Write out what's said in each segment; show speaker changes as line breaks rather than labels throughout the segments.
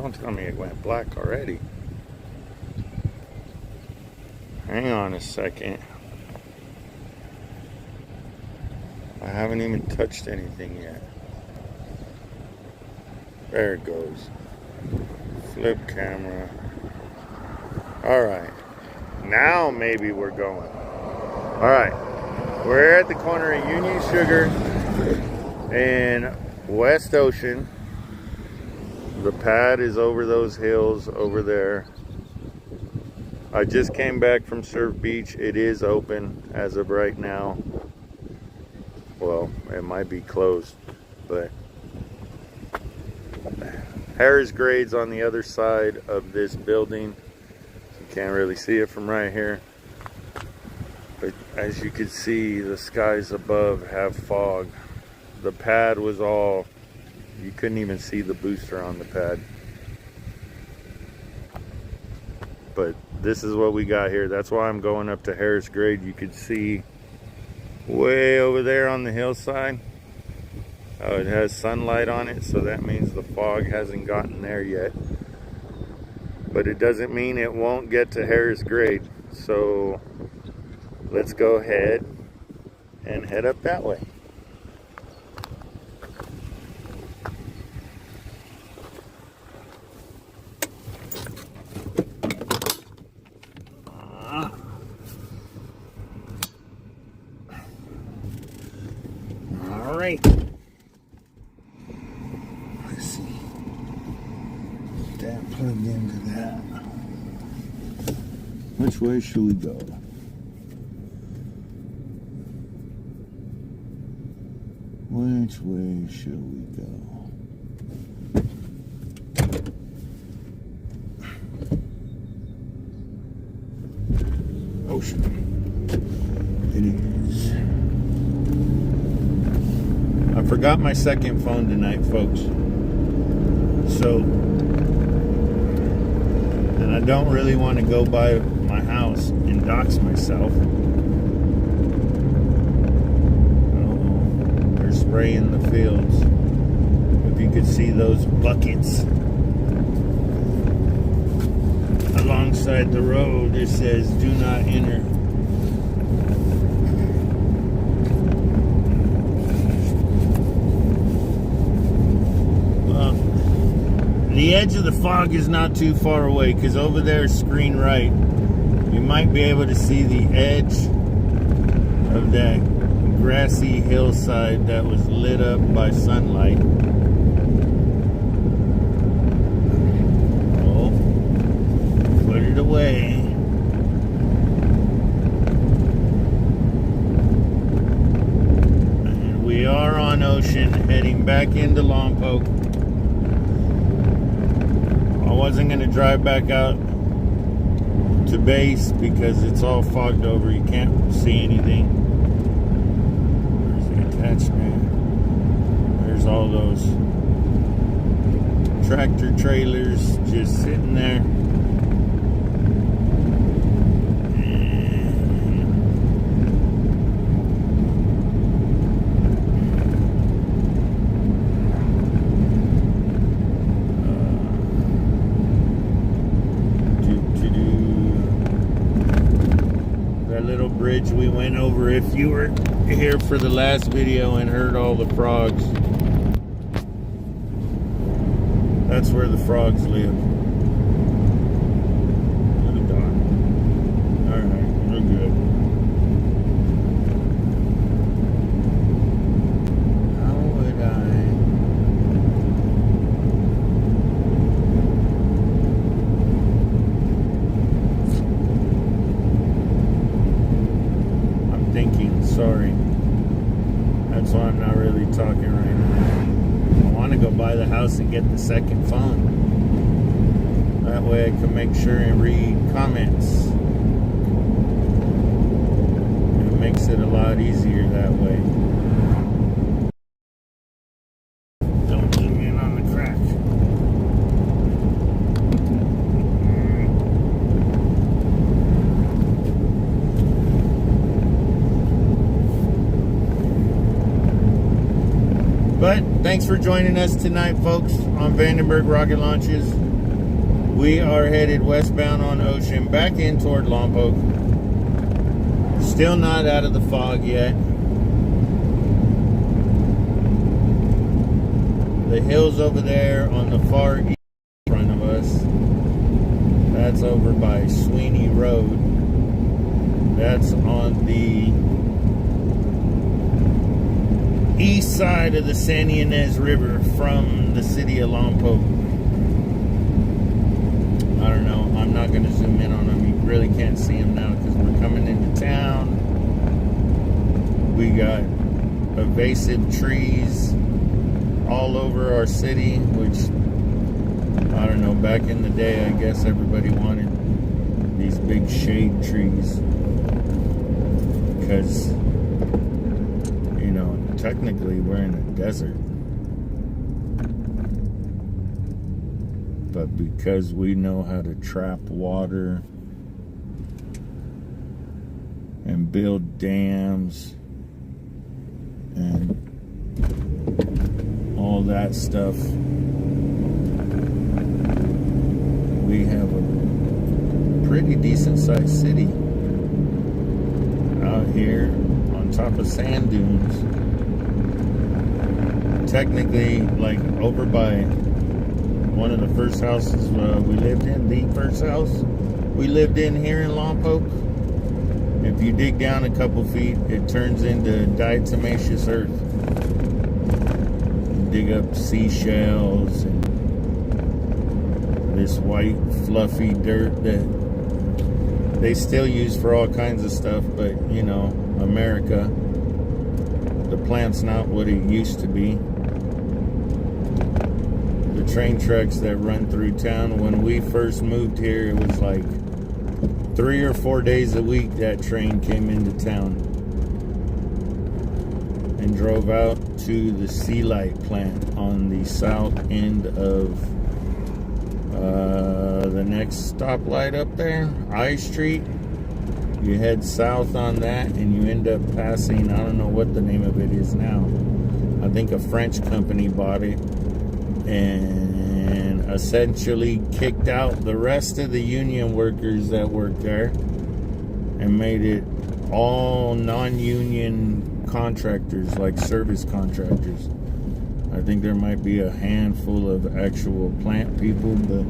don't tell me it went black already. Hang on a second. I haven't even touched anything yet. There it goes. Flip camera. Alright. Now maybe we're going. Alright. We're at the corner of Union Sugar and West Ocean. The pad is over those hills over there. I just came back from Surf Beach. It is open as of right now. Well, it might be closed, but Harris Grade's on the other side of this building. You can't really see it from right here. But as you can see, the skies above have fog. The pad was all, you couldn't even see the booster on the pad. But this is what we got here. That's why I'm going up to Harris Grade. You can see way over there on the hillside. Oh, it has sunlight on it, so that means the fog hasn't gotten there yet. But it doesn't mean it won't get to Harris Grade. So let's go ahead and head up that way. All right. Let's see. That plugged into that. Which way should we go? Which way should we go? Ocean. It is. I forgot my second phone tonight, folks. So, and I don't really want to go by my house and dox myself. Oh, they're spraying the fields. If you could see those buckets alongside the road, it says "Do not enter." The edge of the fog is not too far away, because over there, screen right, you might be able to see the edge of that grassy hillside that was lit up by sunlight. Oh, put it away. And we are on Ocean, heading back into Lompoc. I wasn't going to drive back out to base because it's all fogged over. You can't see anything. There's the attachment. There's all those tractor trailers just sitting there. Bridge we went over, if you were here for the last video and heard all the frogs, that's where the frogs live. Look at that. Alright, we're good. How would sorry. That's why I'm not really talking right now. I want to go by the house and get the second phone. That way I can make sure and read comments. It makes it a lot easier that way. Don't zoom in on the crack. But thanks for joining us tonight, folks, on Vandenberg Rocket Launches. We are headed westbound on Ocean, back in toward Lompoc. Still not out of the fog yet. The hills over there on the far east in front of us, that's over by Sweeney Road. That's on the east side of the San Ynez River from the city of Lompoc. I don't know. I'm not going to zoom in on them. You really can't see them now because we're coming into town. We got invasive trees all over our city, which, I don't know, back in the day, I guess everybody wanted these big shade trees because, you know, technically we're in a desert. But because we know how to trap water and build dams and all that stuff, we have a pretty decent sized city out here on top of sand dunes. Technically, like over by one of the first houses we lived in, the first house we lived in here in Lompoc. If you dig down a couple feet, it turns into diatomaceous earth. You dig up seashells and this white fluffy dirt that they still use for all kinds of stuff, but you know, America, the plant's not what it used to be. The train tracks that run through town, when we first moved here, it was like 3 or 4 days a week that train came into town and drove out to the Sea Light plant on the south end of the next stoplight up there, I Street. You head south on that and you end up passing, I don't know what the name of it is now. I think a French company bought it and essentially kicked out the rest of the union workers that worked there and made it all non-union contractors, like service contractors. I think there might be a handful of actual plant people, but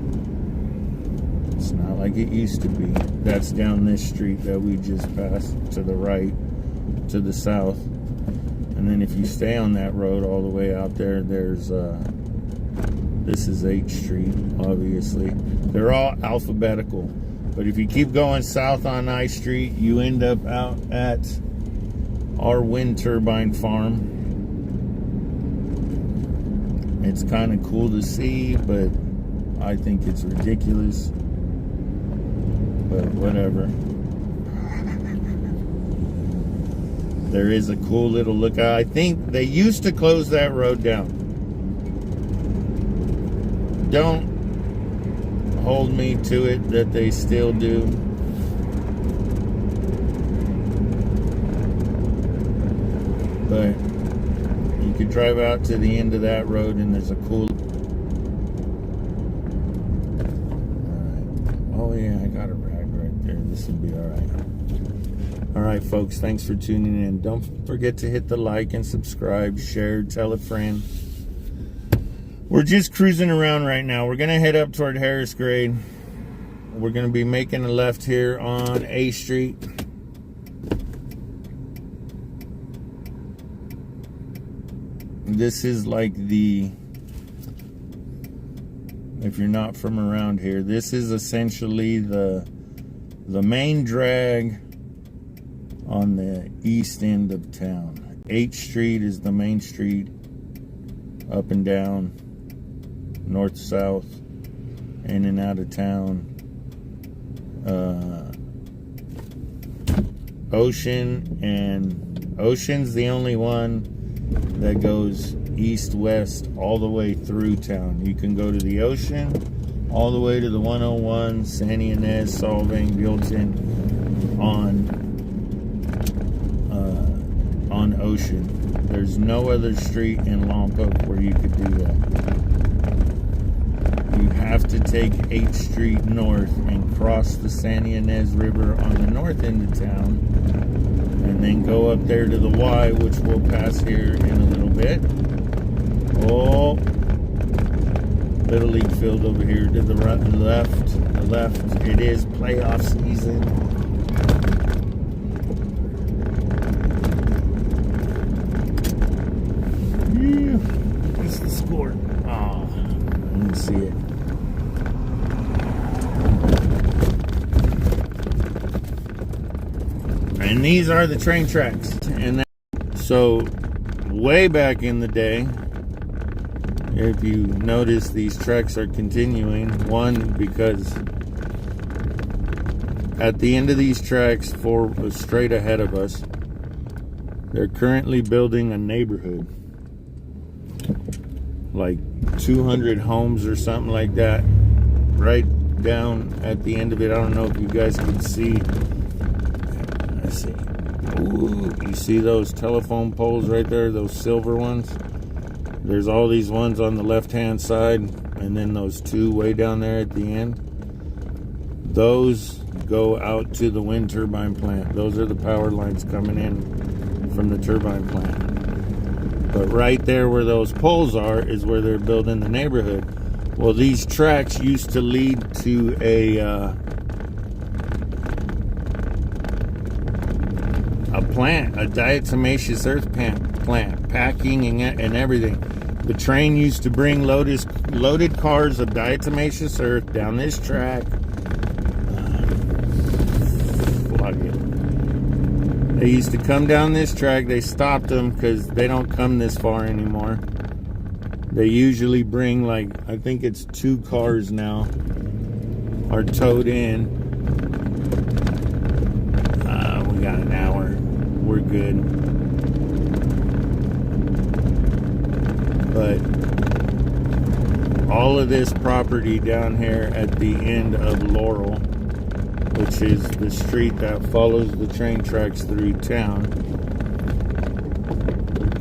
it's not like it used to be. That's down this street that we just passed to the right, to the south. And then if you stay on that road all the way out there, there's this is H Street, obviously. They're all alphabetical. But if you keep going south on I Street, you end up out at our wind turbine farm. It's kind of cool to see, but I think it's ridiculous. But whatever. There is a cool little lookout. I think they used to close that road down. Don't hold me to it that they still do. But you could drive out to the end of that road and there's a cool... Alright. Oh yeah, I got a rag right there. This will be alright. Alright folks, thanks for tuning in. Don't forget to hit the like and subscribe, share, tell a friend. We're just cruising around right now. We're going to head up toward Harris Grade. We're going to be making a left here on A Street. This is like the, if you're not from around here, this is essentially the main drag on the east end of town. 8th Street is the main street, up and down, north, south, in and out of town. Ocean's the only one that goes east-west all the way through town. You can go to the Ocean, all the way to the 101, San Ynez, Solvang, Buellton, on Ocean. There's no other street in Lompoc where you could do that. You have to take 8th Street North and cross the San Ynez River on the north end of town, and then go up there to the Y, which we'll pass here in a little bit. Oh, Little League field over here to the right, left. It is playoff season. What's the score? Oh, let me see it. And these are the train tracks. And so, way back in the day, if you notice, these tracks are continuing. One, because at the end of these tracks, straight ahead of us, they're currently building a neighborhood. Like 200 homes or something like that. Right down at the end of it. I don't know if you guys can see. Let's see. Ooh, you see those telephone poles right there? Those silver ones? There's all these ones on the left-hand side, and then those two way down there at the end. Those go out to the wind turbine plant. Those are the power lines coming in from the turbine plant. But right there where those poles are is where they're building the neighborhood. Well, these tracks used to lead to a plant, a diatomaceous earth plant, packing and everything. The train used to bring loaded cars of diatomaceous earth down this track. They used to come down this track. They stopped them because they don't come this far anymore. They usually bring, like, I think it's 2 cars now are towed in. We got an hour. We're good. But all of this property down here at the end of Laurel, which is the street that follows the train tracks through town,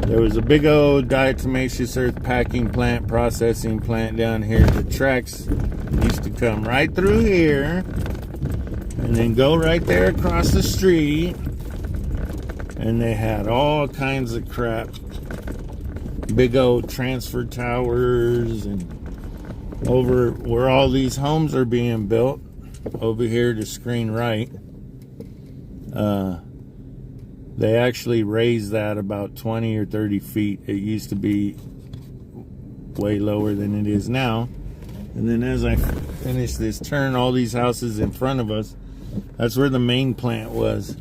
there was a big old diatomaceous earth packing plant, processing plant down here. The tracks used to come right through here and then go right there across the street. And they had all kinds of crap. Big old transfer towers, and over where all these homes are being built, over here to screen right, they actually raised that about 20 or 30 feet. It used to be way lower than it is now. And then as I finish this turn, all these houses in front of us, that's where the main plant was.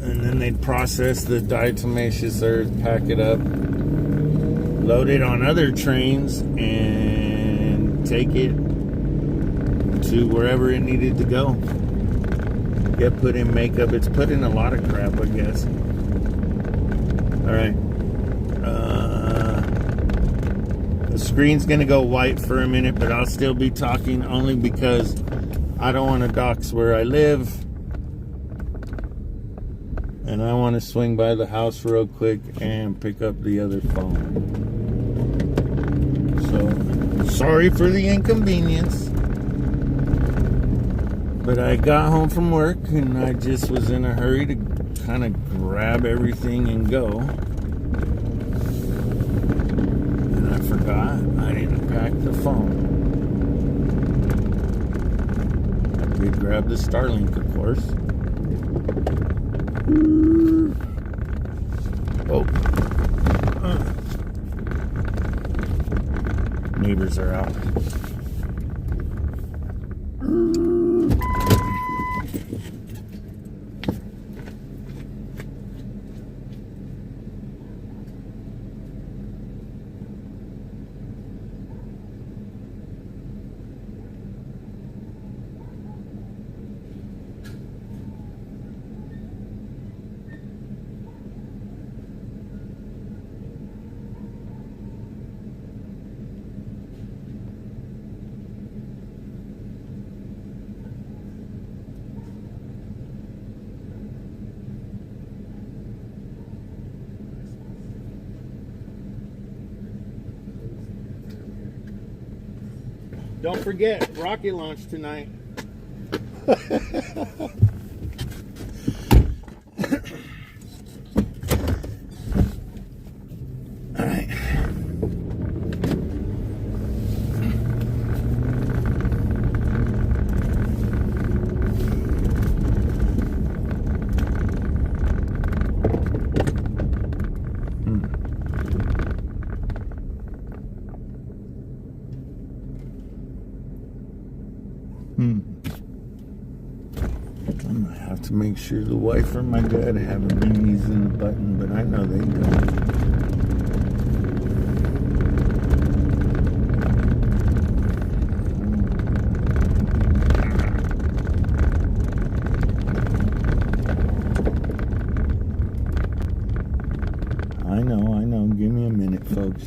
And then they'd process the diatomaceous earth, pack it up, load it on other trains, and take it to wherever it needed to go. Get put in makeup. It's put in a lot of crap, I guess. Alright. The screen's going to go white for a minute, but I'll still be talking only because I don't want to dox where I live. And I want to swing by the house real quick and pick up the other phone. So, sorry for the inconvenience. But I got home from work and I just was in a hurry to kind of grab everything and go. And I forgot I didn't pack the phone. I did grab the Starlink, of course. Oh. Neighbors are out. Don't forget, rocket launch tonight. All right. I'm gonna have to make sure the wife or my dad haven't been using the button, but I know they don't. I know. Give me a minute, folks.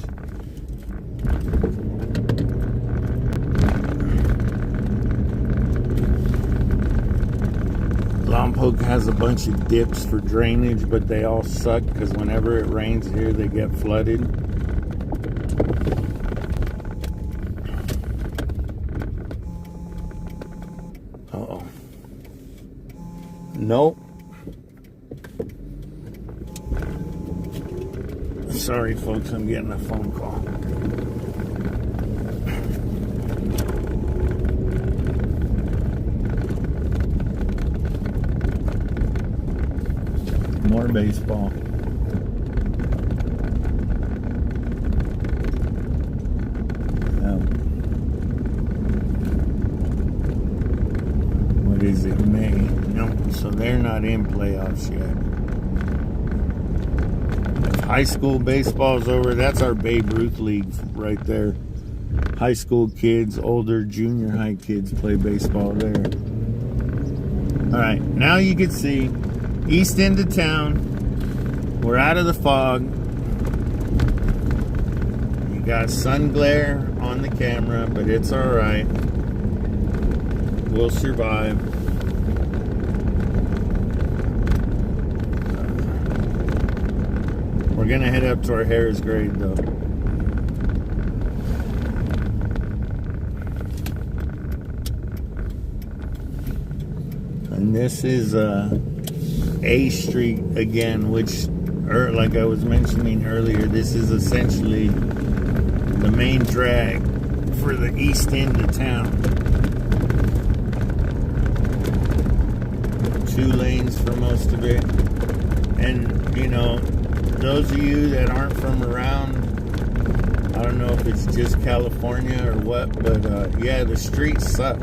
Lompoc has a bunch of dips for drainage, but they all suck because whenever it rains here, they get flooded. Uh-oh. Nope. Sorry, folks, I'm getting a phone call. More baseball. What is it, May? No, so they're not in playoffs yet. If high school baseball's over, that's our Babe Ruth League right there. High school kids, older junior high kids play baseball there. All right, now you can see east end of town. We're out of the fog. You got sun glare on the camera, but it's all right. We'll survive. We're gonna head up to our Harris grade though. And this is A Street again, which, like I was mentioning earlier, this is essentially the main drag for the east end of town. 2 lanes for most of it. And, you know, those of you that aren't from around, I don't know if it's just California or what, but yeah, the streets suck.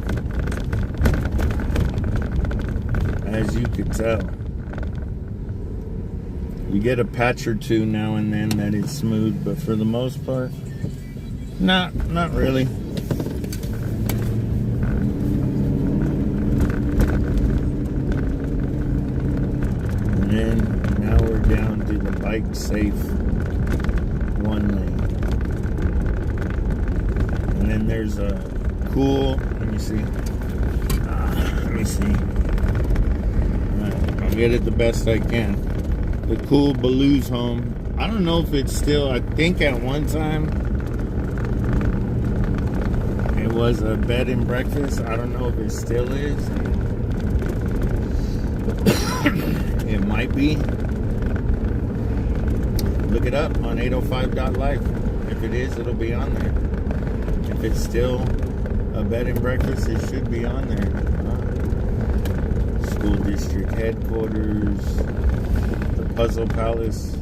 As you could tell. You get a patch or two now and then that is smooth, but for the most part, not really. And then now we're down to the bike safe 1 lane. And then there's a cool, let me see. Alright, I'll get it the best I can. The cool Baloo's home. I don't know if it's still, I think at one time it was a bed and breakfast. I don't know if it still is. It might be. Look it up on 805.life. If it is, it'll be on there. If it's still a bed and breakfast, it should be on there. School district headquarters. Puzzle Palace.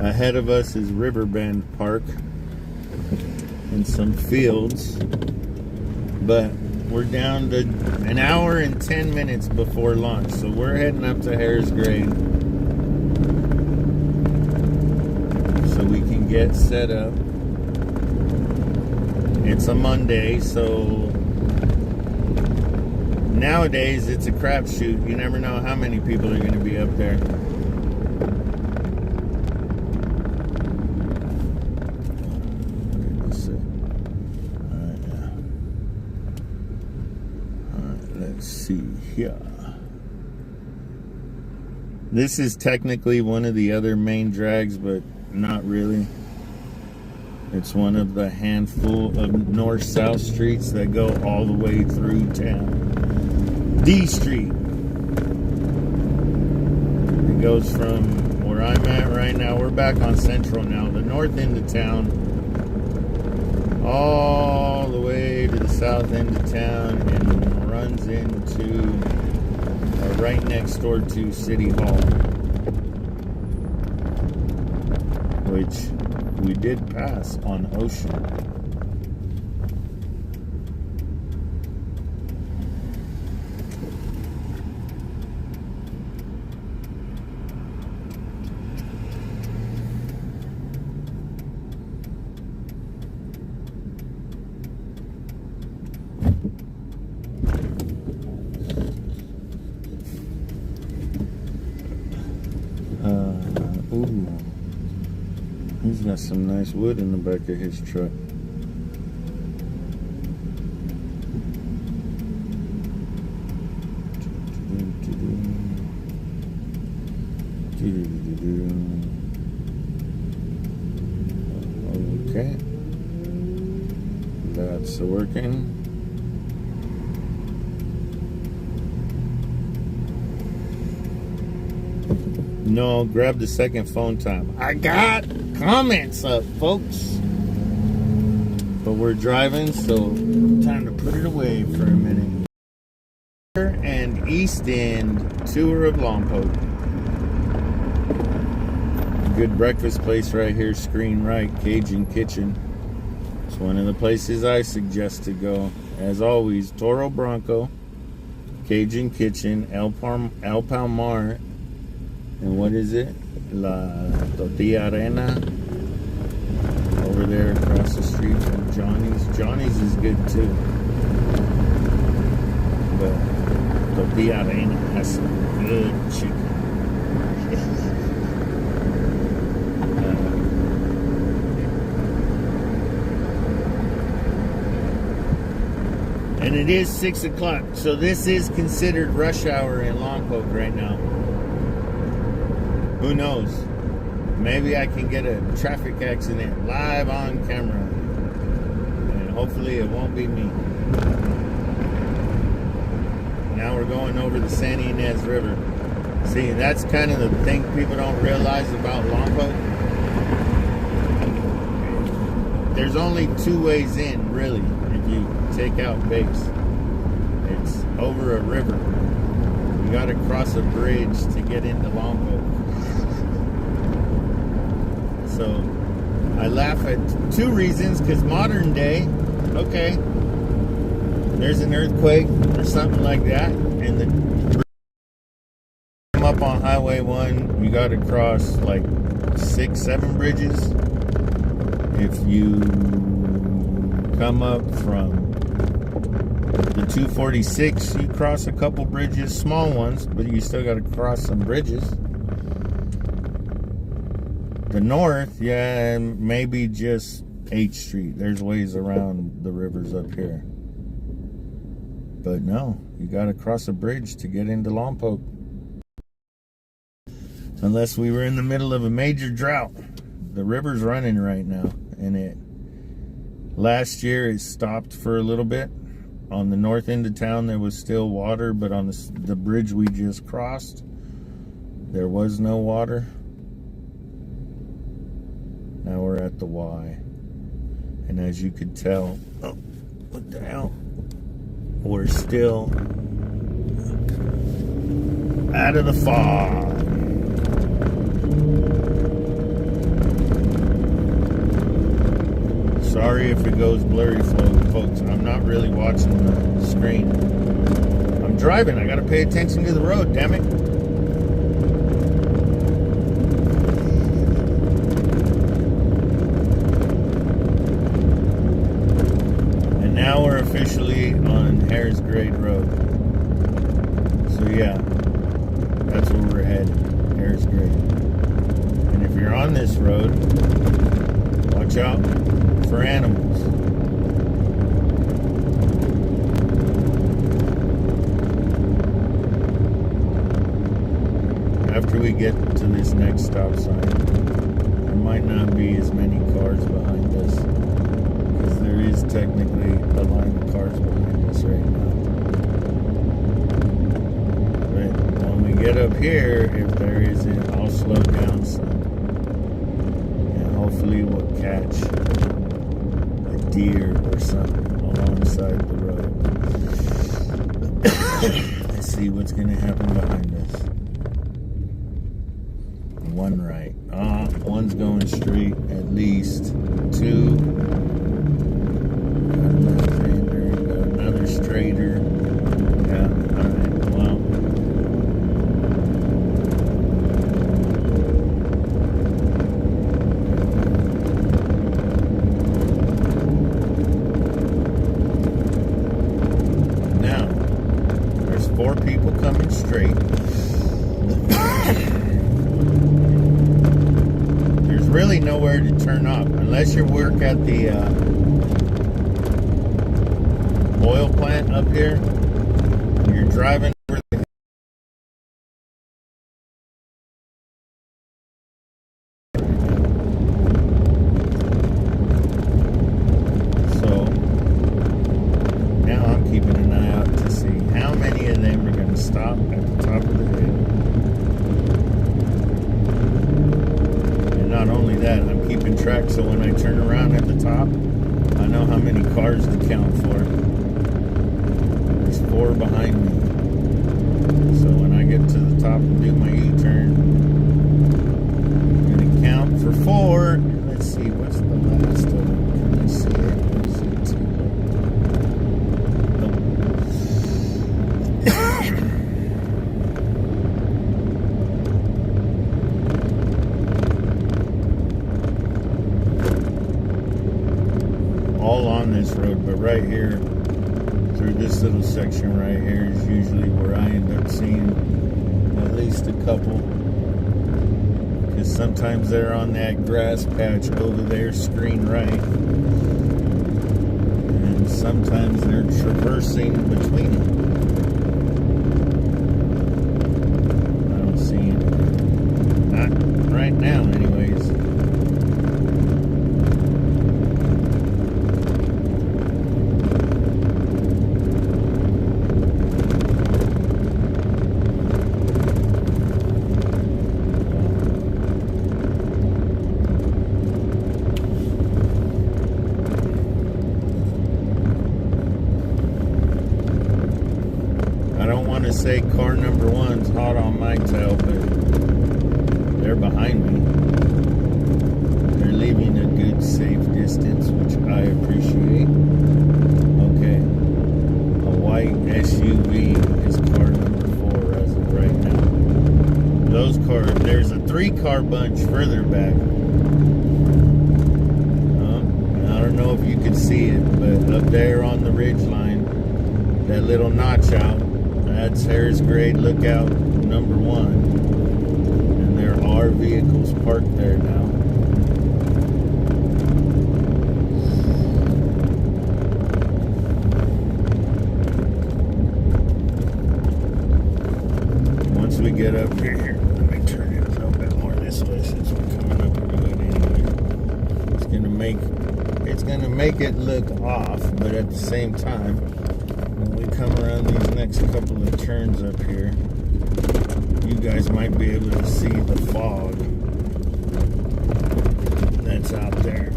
Ahead of us is Riverbend Park and some fields, but we're down to an hour and 10 minutes before launch, so we're heading up to Harris Grade so we can get set up. It's a Monday, so nowadays, it's a crapshoot. You never know how many people are going to be up there. Alright, let's see here. This is technically one of the other main drags, but not really. It's one of the handful of north-south streets that go all the way through town. D Street. It goes from where I'm at right now. We're back on Central now. The north end of town. All the way to the south end of town. And runs into right next door to City Hall. Which we did pass on Ocean. Ooh. He's got some nice wood in the back of his truck. Okay. That's working. No, grab the second phone time. I got comments up, folks. But we're driving, so time to put it away for a minute. And East End tour of Lompoc. Good breakfast place right here, screen right, Cajun Kitchen. It's one of the places I suggest to go. As always, Toro Bronco, Cajun Kitchen, El Palmar, and what is it? La Tortilla Arena. Over there across the street from Johnny's. Johnny's is good too. But Tortilla Arena has some good chicken. And it is 6 o'clock, so this is considered rush hour in Lompoc right now. Who knows? Maybe I can get a traffic accident live on camera. And hopefully it won't be me. Now we're going over the San Ynez River. See, that's kind of the thing people don't realize about Lompoc. There's only two ways in, really, if you take out base. It's over a river. You gotta cross a bridge to get into Lompoc. So I laugh at two reasons, because modern day, okay, there's an earthquake or something like that, and the come up on Highway 1, you got to cross like 6, 7 bridges. If you come up from the 246, you cross a couple bridges, small ones, but you still got to cross some bridges. The north, yeah, maybe just H Street. There's ways around the rivers up here. But no, you got to cross a bridge to get into Lompoc. Unless we were in the middle of a major drought. The river's running right now. And last year it stopped for a little bit. On the north end of town there was still water, but on the bridge we just crossed, there was no water. Now we're at the Y. And as you could tell, oh, what the hell? We're still out of the fog. Sorry if it goes blurry, folks. I'm not really watching the screen. I'm driving. I gotta pay attention to the road, damn it. Now we're officially on Harris Grade Road. So yeah, that's where we're headed, Harris Grade. And if you're on this road, watch out for animals. After we get to this next stop sign, there might not be as many cars behind us. here, if there isn't, I'll slow down some. And hopefully we'll catch a deer or something alongside the road. Let's see what's going to happen behind us. One right. One's going straight, at least. Two. Got another straighter. Yeah, alright, well. Now, there's 4 people coming straight. There's really nowhere to turn off unless you work at the oil plant up here. You're driving over the so now I'm keeping an eye out to see how many of them are going to stop at the top of the hill. And not only that, I'm keeping track so when I turn around at the top, I know how many cars to count for. There's 4 behind me. So when I get to the top and do my U-turn, I'm going to count for 4. Let's see, what's the last of them? Can I see it? Is it too low? All on this road, but right here, through this little section right here is usually where I end up seeing at least a couple, because sometimes they're on that grass patch over there, screen right, and sometimes they're traversing between them. I don't see anything, not right now anyways. To say car number 1's hot on my tail, but they're behind me. They're leaving a good safe distance, which I appreciate. Okay, a white SUV is car number 4 as of right now. Those cars, there's a 3-car bunch further back. I don't know if you can see it, but up there on the ridge line, that little notch out, that's Harris Grade Lookout number 1. And there are vehicles parked there now. Once we get up here, let me turn it a little bit more this way since we're coming up to it anyway. It's gonna make it look off, but at the same time, when we come around these next couple of turns up here, you guys might be able to see the fog that's out there.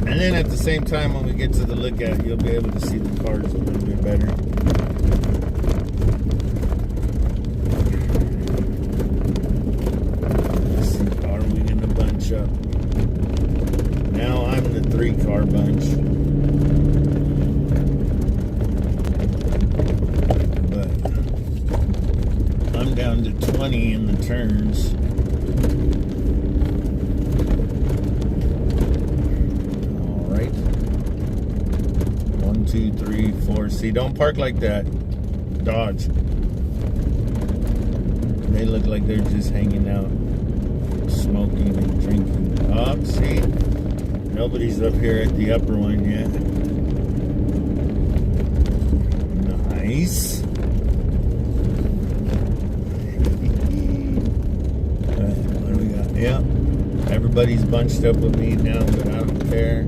And then at the same time, when we get to the lookout, you'll be able to see the cars a little bit better. Let's see, are we going to bunch up? Now I'm the 3-car bunch. Down to 20 in the turns. All right. 1, 2, 3, 4. See, don't park like that. Dodge. They look like they're just hanging out, smoking and drinking. Oh, see, nobody's up here at the upper one yet. Nice. Yeah, everybody's bunched up with me now, but I don't care.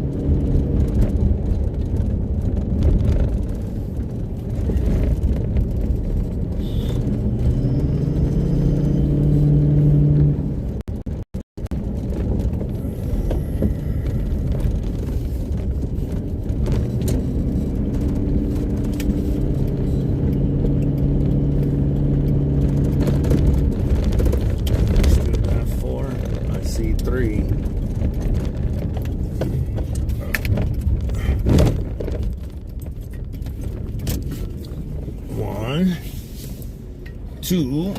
2,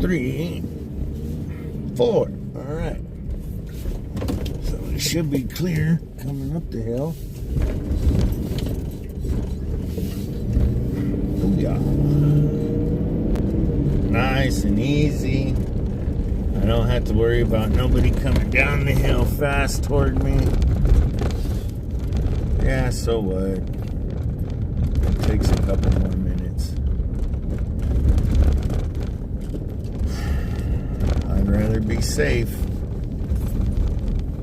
3, 4. All right. So it should be clear coming up the hill. Oh yeah. Nice and easy. I don't have to worry about nobody coming down the hill fast toward me. Yeah, so what? It takes a couple more minutes. I'd rather be safe.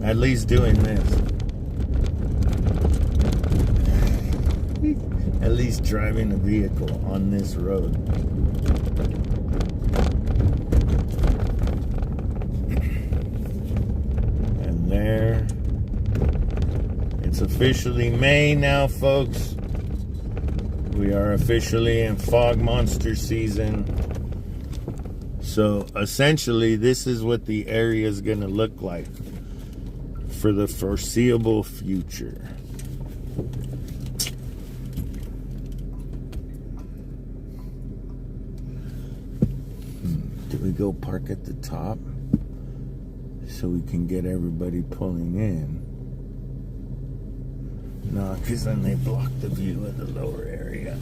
At least doing this. At least driving a vehicle on this road. And there. It's officially May now, folks. We are officially in fog monster season. So essentially, this is what the area is going to look like for the foreseeable future. Do we go park at the top so we can get everybody pulling in? No, because then they block the view of the lower area.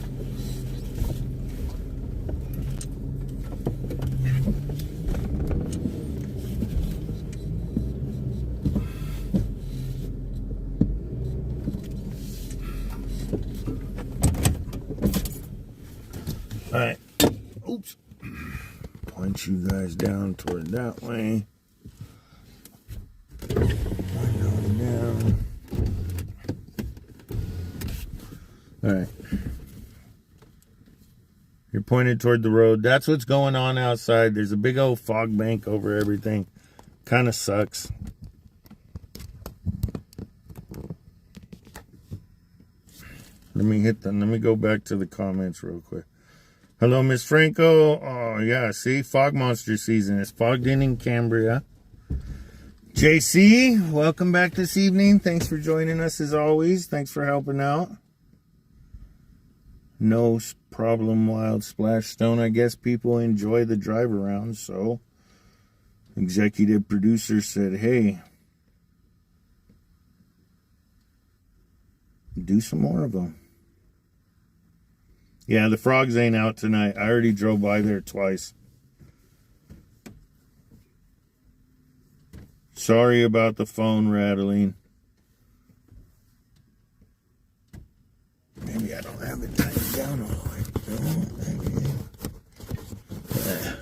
All right. Oops. Point you guys down toward that way. Window down. All right. You're pointed toward the road. That's what's going on outside. There's a big old fog bank over everything. Kind of sucks. Let me go back to the comments real quick. Hello, Miss Franco. Oh, yeah, see? Fog monster season. It's fogged in Cambria. JC, welcome back this evening. Thanks for joining us as always. Thanks for helping out. No problem, Wild Splash Stone. I guess people enjoy the drive around, so executive producer said, hey, do some more of them. Yeah, the frogs ain't out tonight. I already drove by there twice. Sorry about the phone rattling. Maybe I don't have it tightened down all the way.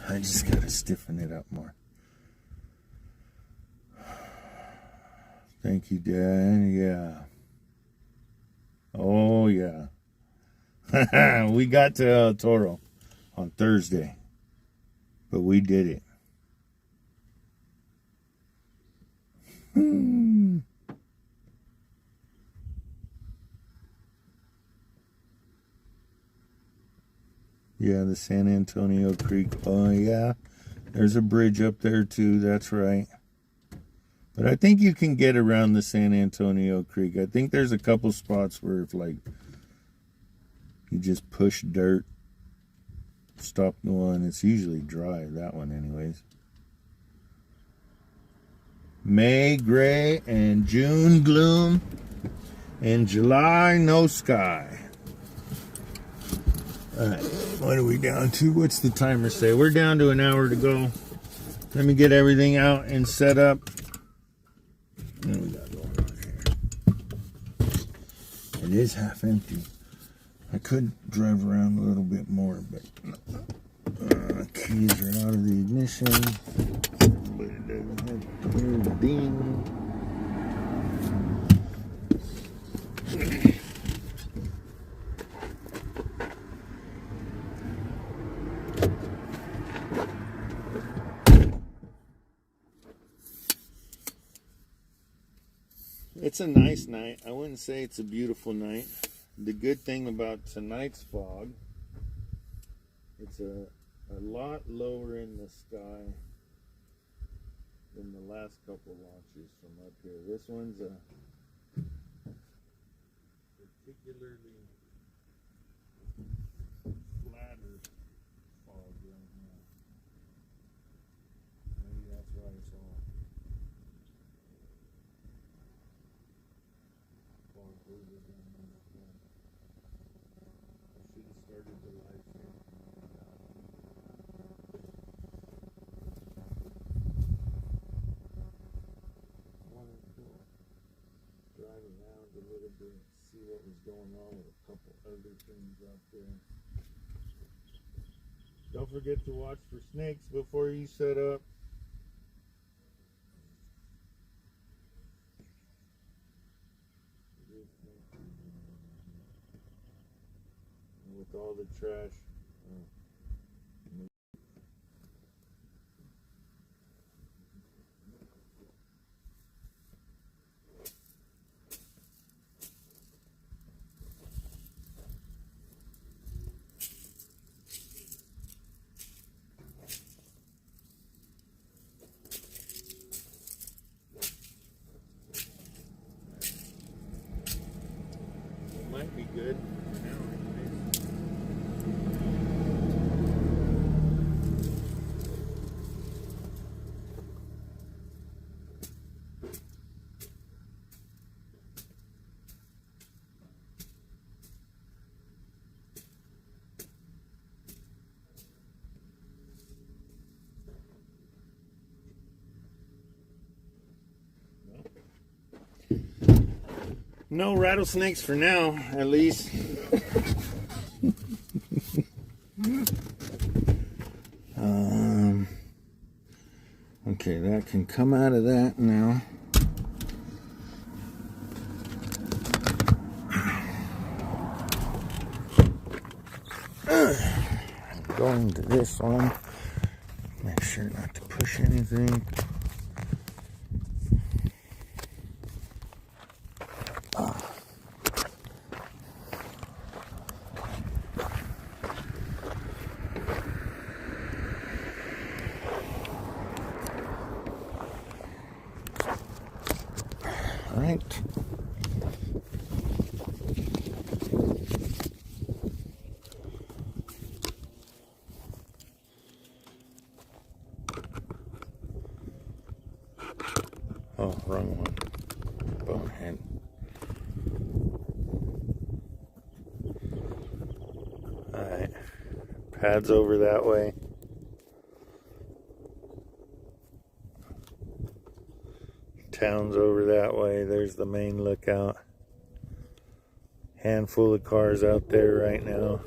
I just gotta stiffen it up more. Thank you, Dad. Yeah. Oh, yeah. We got to El Toro on Thursday, but we did it. Yeah, the San Antonio Creek. Oh, yeah. There's a bridge up there, too. That's right. But I think you can get around the San Antonio Creek. I think there's a couple spots where if, like, you just push dirt, stop going. It's usually dry, that one anyways. May gray and June gloom and July no sky. All right, what are we down to? What's the timer say? We're down to an hour to go. Let me get everything out and set up. What we got going on here? It is half empty. I could drive around a little bit more, but keys are out of the ignition. But it doesn't have to hear the ding. It's a nice night. I wouldn't say it's a beautiful night. The good thing about tonight's fog, it's a lot lower in the sky than the last couple launches from up here. This one's a particularly flatter should have started the live stream. Drive around a little bit, see what was going on with a couple other things out there. Don't forget to watch for snakes before you set up. With all the trash. Might be good for now. No rattlesnakes for now, at least. Okay, that can come out of that now. I'm going to this one. Make sure not to push anything. Right. Oh, wrong one. Bonehead. Alright. Pads over that way. Town's over that way. There's the main lookout. Handful of cars out there right now.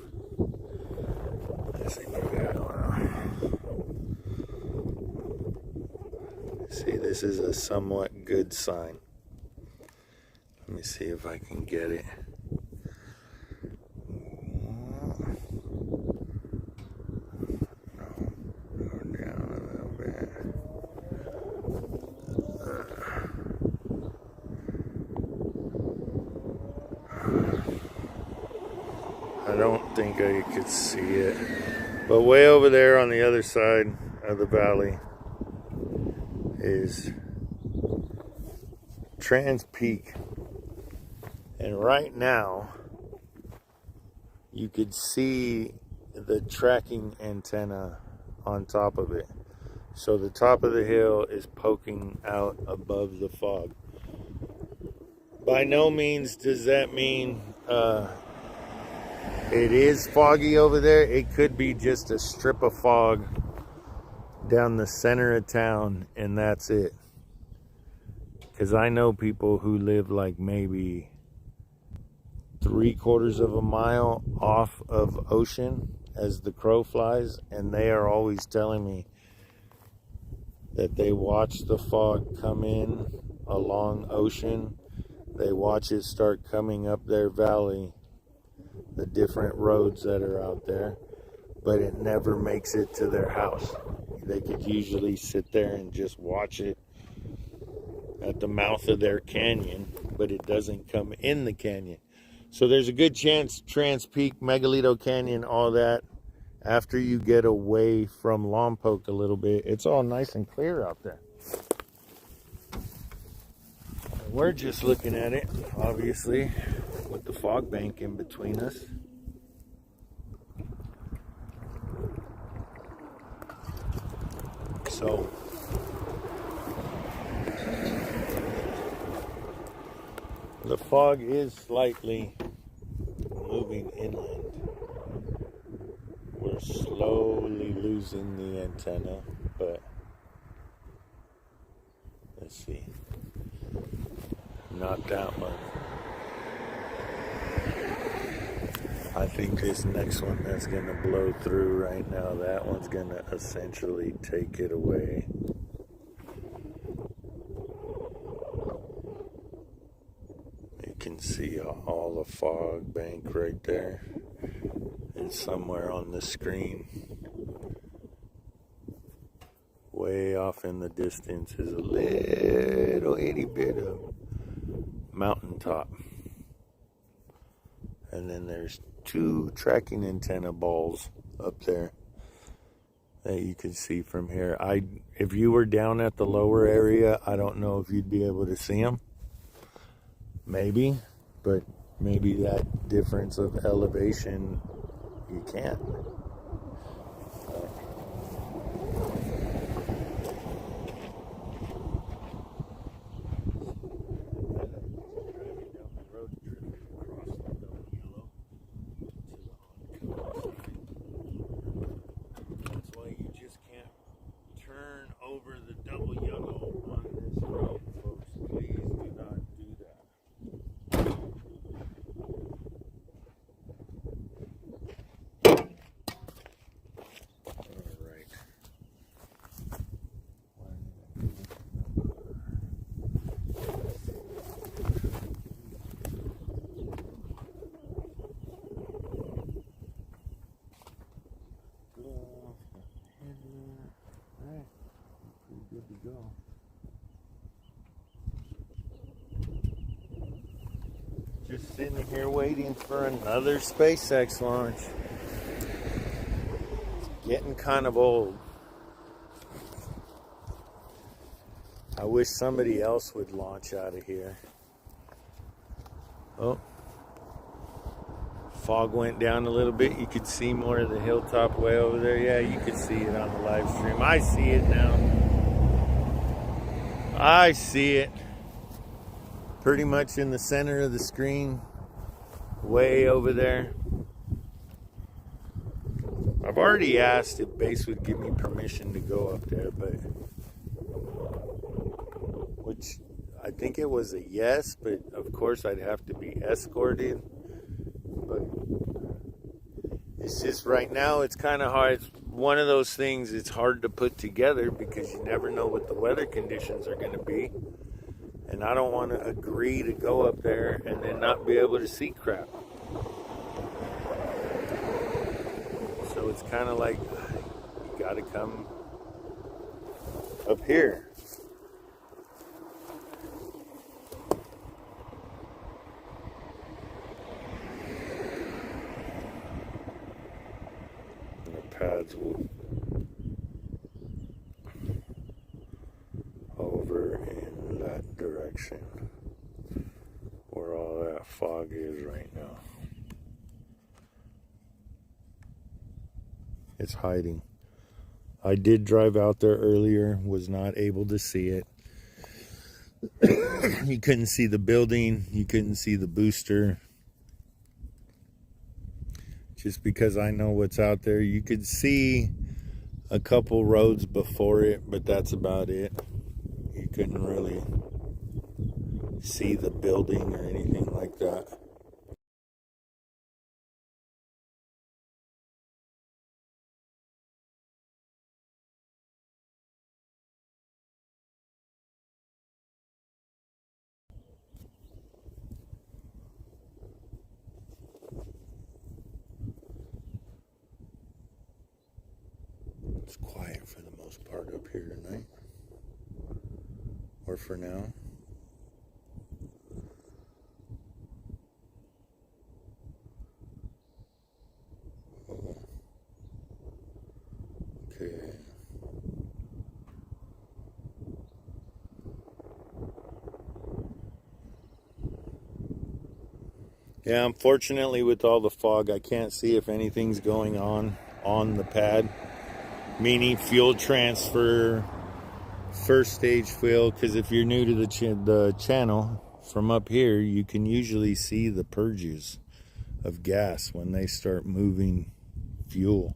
See, this is a somewhat good sign. Let me see if I can get it. I don't think I could see it, but way over there on the other side of the valley is Trans Peak, and right now you could see the tracking antenna on top of it. So the top of the hill is poking out above the fog. By no means does that mean it is foggy over there. It could be just a strip of fog down the center of town, and that's it. Because I know people who live like maybe 3/4 of a mile off of ocean as the crow flies, and they are always telling me that they watch the fog come in along ocean. They watch it start coming up their valley, the different roads that are out there, but it never makes it to their house. They could usually sit there and just watch it at the mouth of their canyon, but it doesn't come in the canyon. So there's a good chance Trans Peak, Megalito Canyon, all that, after you get away from Lompoc a little bit, it's all nice and clear out there. We're just looking at it, obviously, with the fog bank in between us. So The fog is slightly moving inland. We're slowly losing the antenna, but let's see. Not that one. I think this next one that's going to blow through right now, that one's going to essentially take it away. You can see all the fog bank right there. It's somewhere on the screen. Way off in the distance is a little itty bit of mountaintop. And then there's 2 tracking antenna balls up there that you can see from here. If you were down at the lower area, I don't know if you'd be able to see them. Maybe, but maybe that difference of elevation, you can't. Over the double yellow on this road, folks. Please do not do that. All right. Good to go. Just sitting here waiting for another SpaceX launch. It's getting kind of old. I wish somebody else would launch out of here. Oh. Fog went down a little bit. You could see more of the hilltop way over there. Yeah, you could see it on the live stream. I see it now. I see it pretty much in the center of the screen, way over there. I've already asked if base would give me permission to go up there, but which I think it was a yes, but of course I'd have to be escorted. But it's just right now it's kind of hard. It's one of those things, it's hard to put together because you never know what the weather conditions are going to be. And I don't want to agree to go up there and then not be able to see crap. So it's kind of like, you got to come up here. Pads will over in that direction where all that fog is right now. It's hiding. I did drive out there earlier, was not able to see it. You couldn't see the building, you couldn't see the booster. Just because I know what's out there. You could see a couple roads before it, but that's about it. You couldn't really see the building or anything like that. It's quiet for the most part up here tonight, or for now. Oh. Okay. Yeah, unfortunately with all the fog, I can't see if anything's going on the pad. Meaning fuel transfer, first stage fuel, because if you're new to the channel, from up here, you can usually see the purges of gas when they start moving fuel.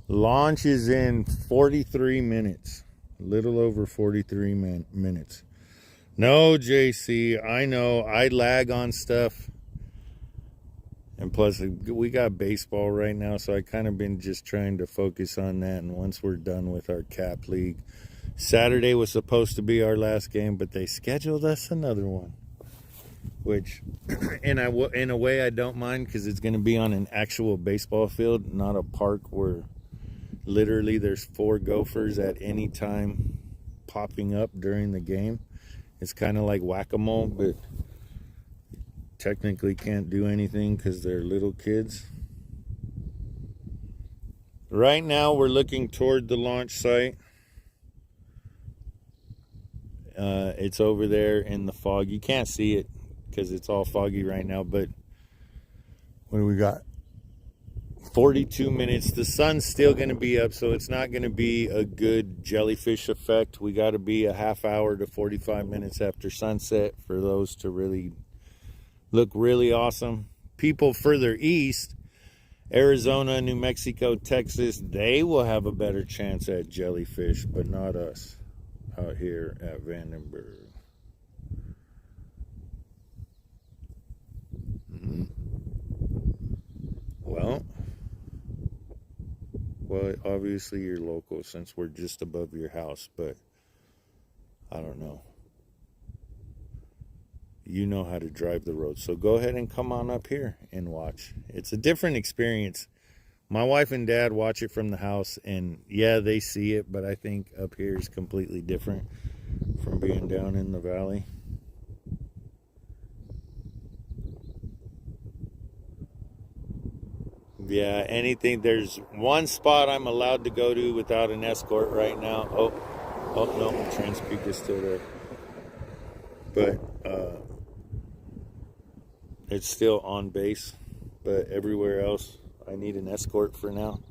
Launch is in 43 minutes. A little over 43 minutes. No, JC, I know I lag on stuff. And plus, we got baseball right now, so I kind of been just trying to focus on that. And once we're done with our cap league, Saturday was supposed to be our last game, but they scheduled us another one. Which, in a way, I don't mind, because it's going to be on an actual baseball field, not a park where literally there's 4 gophers at any time popping up during the game. It's kind of like whack-a-mole, but technically can't do anything because they're little kids. Right now we're looking toward the launch site. It's over there in the fog. You can't see it because it's all foggy right now, but what do we got? 42 minutes. The sun's still going to be up, so it's not going to be a good jellyfish effect. We got to be a half hour to 45 minutes after sunset for those to really look really awesome. People further east, Arizona, New Mexico, Texas, they will have a better chance at jellyfish, but not us out here at Vandenberg. Well, obviously you're local since we're just above your house, but I don't know. You know how to drive the road, so go ahead and come on up here and watch. It's a different experience. My wife and dad watch it from the house, and yeah, they see it, but I think up here is completely different from being down in the valley. Yeah, anything. There's one spot I'm allowed to go to without an escort right now. Oh no, Trans Creek is still there. But it's still on base. But everywhere else, I need an escort for now.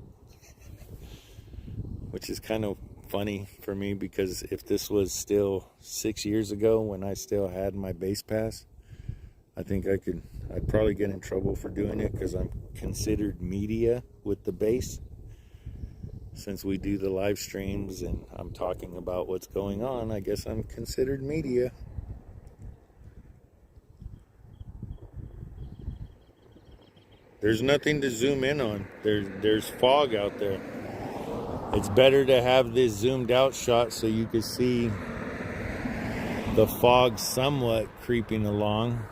Which is kind of funny for me, because if this was still 6 years ago when I still had my base pass, I think I'd probably get in trouble for doing it, because I'm considered media with the base. Since we do the live streams and I'm talking about what's going on, I guess I'm considered media. There's nothing to zoom in on. There's fog out there. It's better to have this zoomed out shot so you can see the fog somewhat creeping along.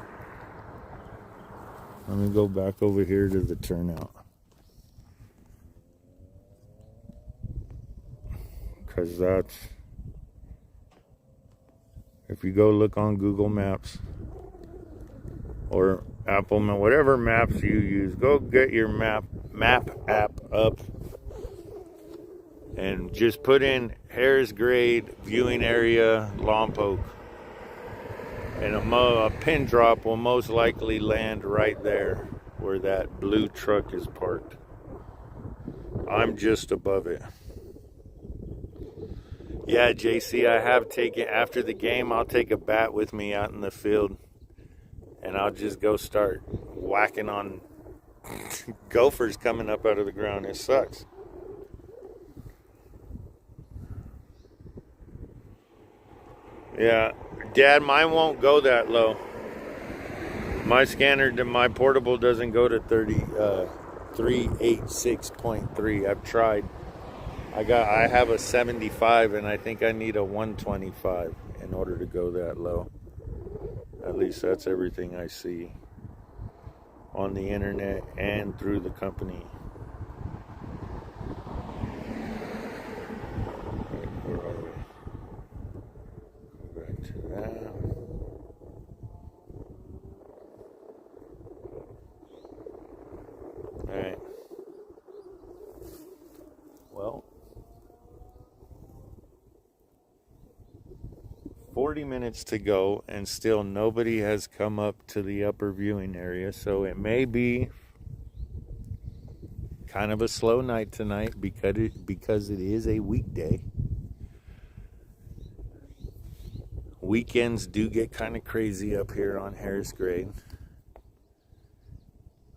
Let me go back over here to the turnout. Because that's, if you go look on Google Maps or Apple, whatever maps you use, go get your map app up and just put in Harris Grade viewing area Lompoc, and a pin drop will most likely land right there where that blue truck is parked. I'm just above it. Yeah, JC, I have taken, after the game, I'll take a bat with me out in the field, and I'll just go start whacking on gophers coming up out of the ground. It sucks. Yeah, Dad, mine won't go that low. My scanner, my portable doesn't go to 386.3. I've tried. I have a 75, and I think I need a 125 in order to go that low. At least that's everything I see on the internet and through the company. Where are we? Go back to that. All right. Well, 40 minutes to go, and still nobody has come up to the upper viewing area, so it may be Kind of a slow night tonight because it is a weekday. Weekends do get kind of crazy up here on Harris Grade.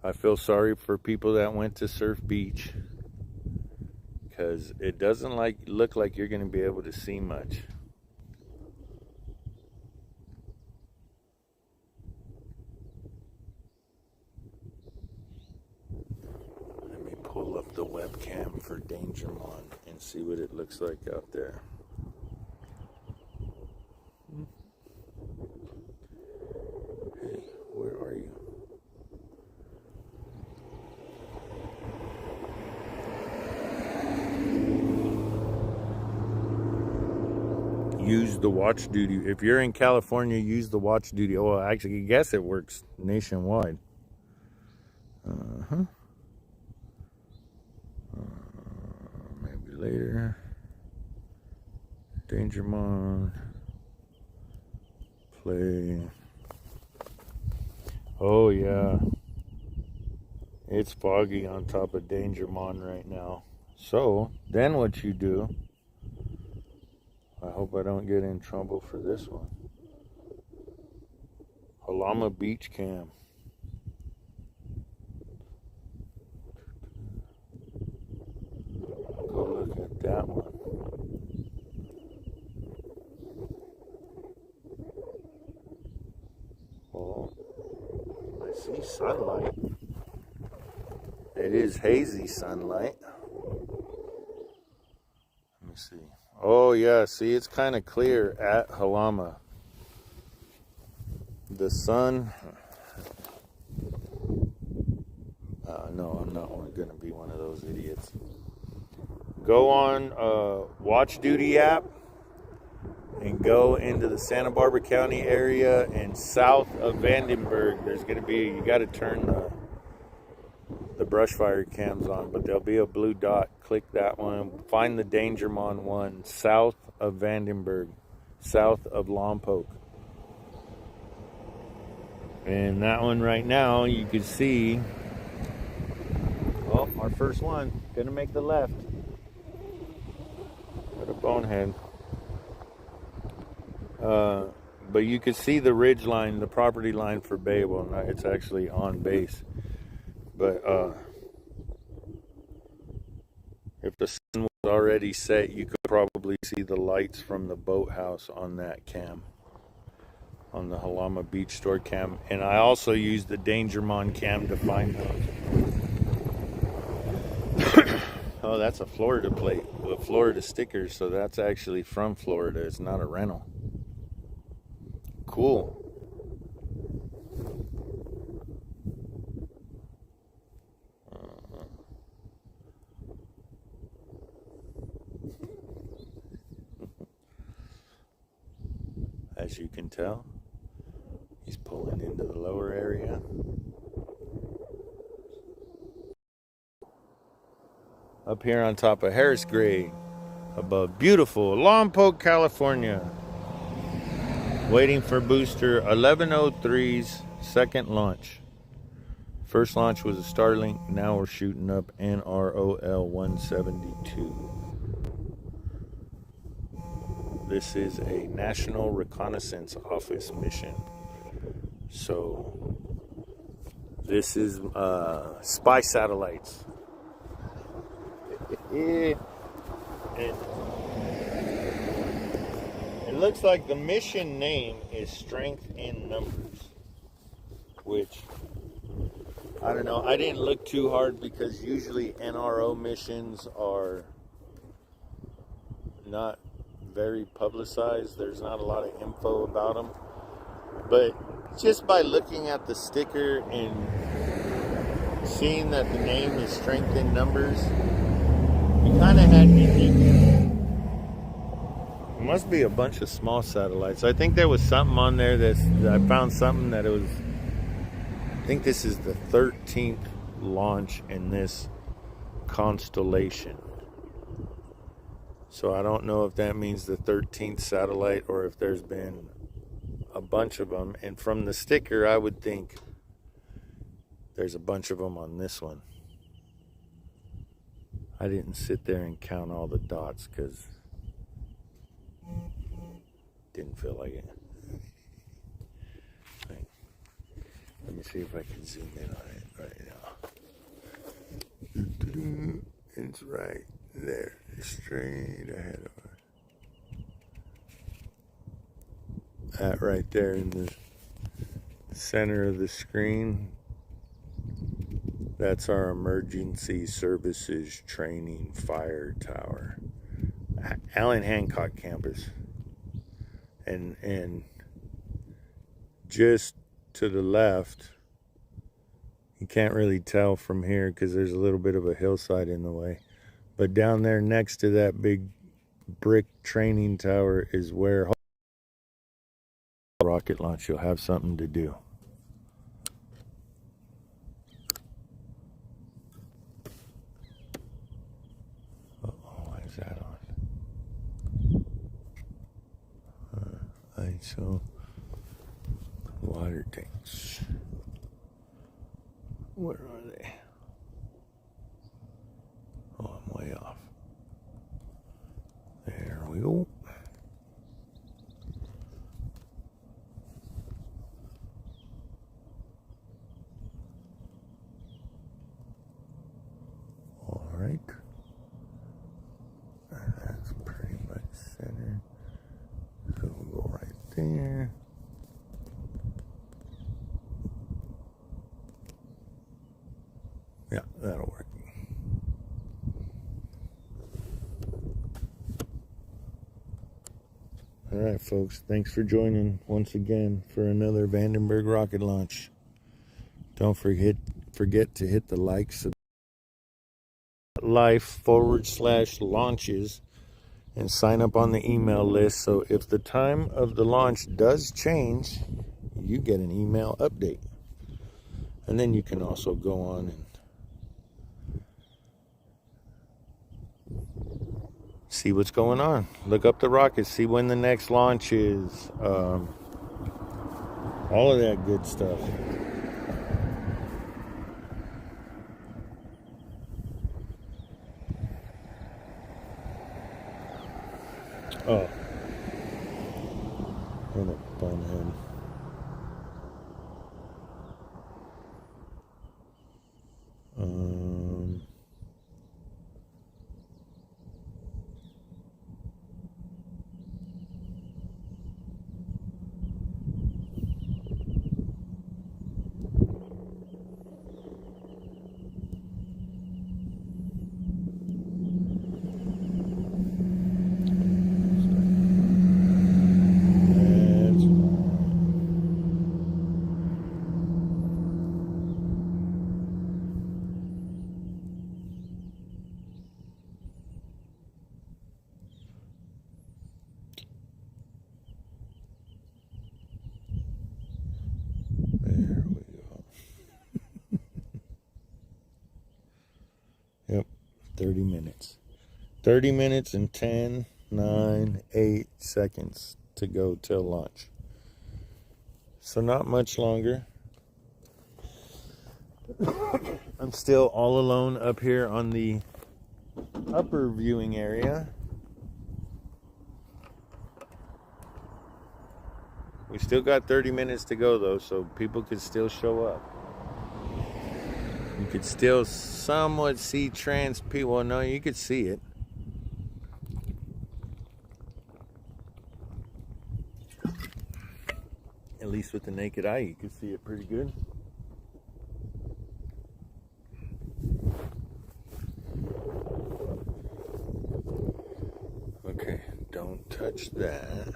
I feel sorry for people that went to Surf Beach because it doesn't look like you're going to be able to see much. Let me pull up the webcam for Dangermon and see what it looks like out there. Hey, where are you? Use the watch duty. If you're in California, use the watch duty. Oh, actually, I guess it works nationwide. Maybe later. Dangermon. Play. Oh, yeah. It's foggy on top of Dangermon right now. So, then what you do... I hope I don't get in trouble for this one. Jalama Beach Cam. Go look at that one. Oh, I see sunlight. It is hazy sunlight. Let me see. Oh yeah, see, it's kind of clear at Jalama. The sun... no, I'm not going to be one of those idiots. Go on Watch Duty app and go into the Santa Barbara County area and south of Vandenberg. There's going to be... You got to turn the brush fire cams on, but there'll be a blue dot. Click that one. Find the Dangermon one south of Vandenberg, south of Lompoc. And that one right now, you can see. Oh, our first one. Gonna make the left. What a bonehead. But you can see the ridge line, the property line for Bay. Well, no, it's actually on base. But if the sun was already set, you could probably see the lights from the boathouse on that cam, on the Jalama Beach Store cam. And I also used the Dangermon cam to find those. Oh, that's a Florida plate, a Florida sticker, so that's actually from Florida. It's not a rental. Cool. As you can tell, he's pulling into the lower area. Up here on top of Harris Grade, above beautiful Lompoc, California. Waiting for booster 1103's second launch. First launch was a Starlink, now we're shooting up NROL-172. This is a National Reconnaissance Office mission. So this is spy satellites. It looks like the mission name is Strength in Numbers, which I don't know. I didn't look too hard because usually NRO missions are not very publicized. There's not a lot of info about them. But just by looking at the sticker and seeing that the name is Strength in Numbers, it kind of had me thinking it must be a bunch of small satellites. I think there was something on there that I found something that it was, I think this is the 13th launch in this constellation. So I don't know if that means the 13th satellite or if there's been a bunch of them. And from the sticker, I would think there's a bunch of them on this one. I didn't sit there and count all the dots because didn't feel like it. Right. Let me see if I can zoom in on it right now. It's right there, straight ahead of us. That right there in the center of the screen, that's our emergency services training fire tower, Allen Hancock campus. And just to the left, you can't really tell from here because there's a little bit of a hillside in the way, but down there next to that big brick training tower is where rocket launch, you'll have something to do. Why is that on? ISO water tanks. Where are they? Oh, I'm way off. There we go. Right, that's pretty much centered, so we'll go right there. Yeah, that'll work. All right, folks, thanks for joining once again for another Vandenberg rocket launch. Don't forget to hit the likes of life/launches and sign up on the email list, so if the time of the launch does change, you get an email update. And then you can also go on and see what's going on. Look up the rockets, see when the next launch is, all of that good stuff. Oh, what a bonehead. There we go. Yep, 30 minutes. 30 minutes and 10, 9, 8 seconds to go till launch. So not much longer. I'm still all alone up here on the upper viewing area. We still got 30 minutes to go though, so people could still show up. You could still somewhat see people. Well, no, you could see it. At least with the naked eye, you could see it pretty good. Okay, don't touch that.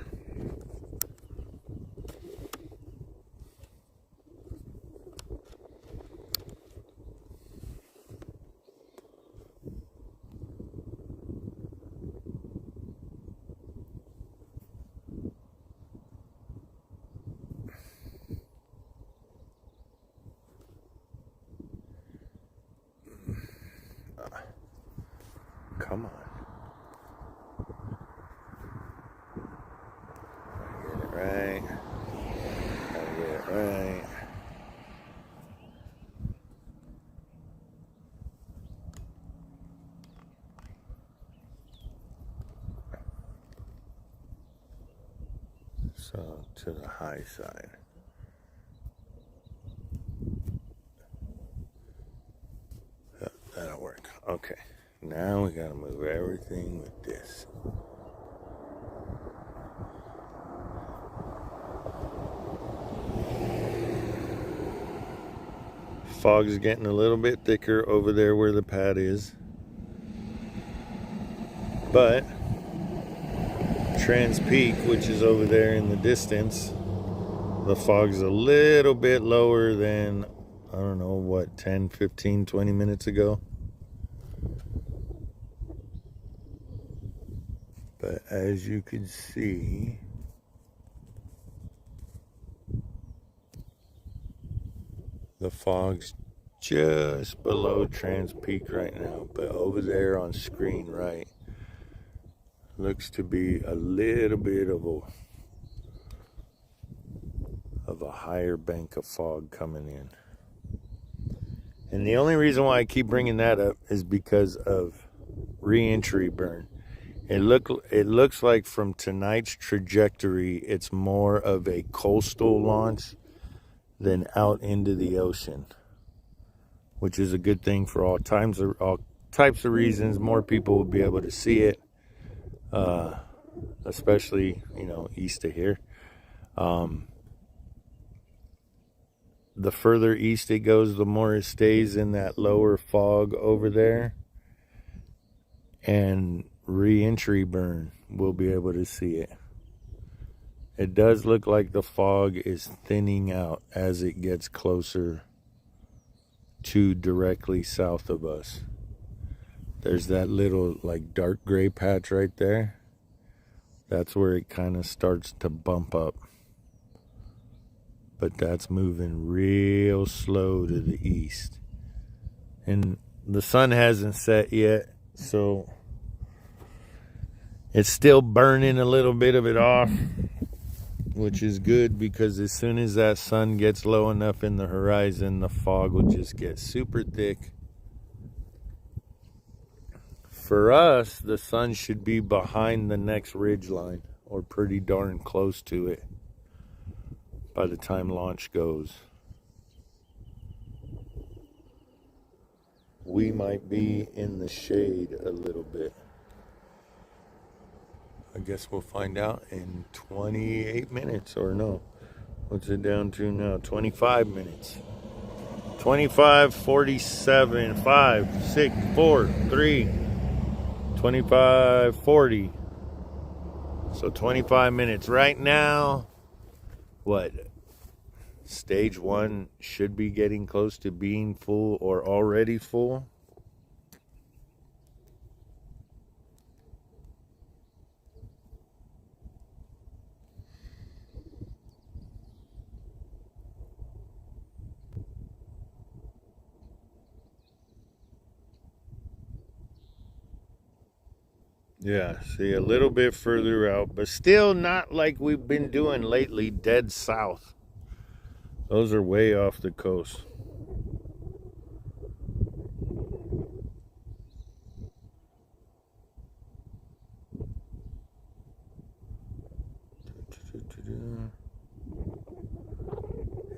Come on. Gotta get it right. Gotta get it right. So to the high side. That'll work. Okay. Now we gotta move everything with this. Fog is getting a little bit thicker over there where the pad is. But Trans Peak, which is over there in the distance, the fog's a little bit lower than, I don't know, what, 10, 15, 20 minutes ago. But as you can see, the fog's just below Trans Peak right now. But over there on screen right, looks to be a little bit of a higher bank of fog coming in. And the only reason why I keep bringing that up is because of re-entry burn. It looks like from tonight's trajectory, it's more of a coastal launch than out into the ocean, which is a good thing for all types of reasons. More people will be able to see it, especially, you know, east of here. The further east it goes, the more it stays in that lower fog over there. And re-entry burn, we'll be able to see it. It does look like the fog is thinning out as it gets closer to directly south of us. There's that little like dark gray patch right there. That's where it kind of starts to bump up. But that's moving real slow to the east. And the sun hasn't set yet, so it's still burning a little bit of it off, which is good, because as soon as that sun gets low enough in the horizon, the fog will just get super thick. For us, the sun should be behind the next ridge line, or pretty darn close to it, by the time launch goes. We might be in the shade a little bit. I guess we'll find out in 28 minutes, or no. What's it down to now? 25 minutes. 25, 47, 5, 6, 4, 3, 25, 40. So 25 minutes. Right now, what? Stage 1 should be getting close to being full or already full. Yeah, see, a little bit further out, but still not like we've been doing lately, dead south. Those are way off the coast.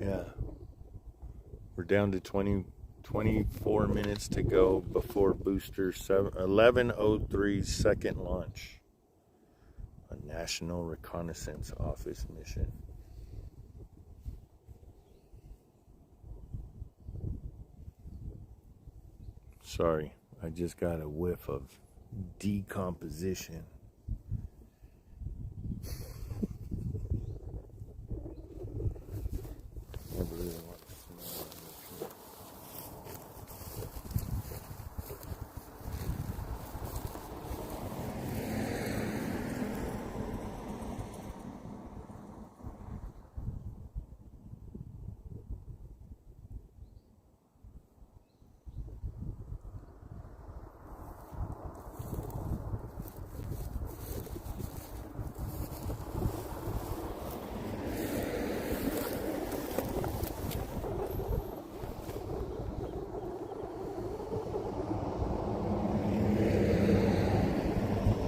Yeah. We're down to 24 minutes to go before booster 1103 second launch. A National Reconnaissance Office mission. Sorry, I just got a whiff of decomposition. I really want to smell it.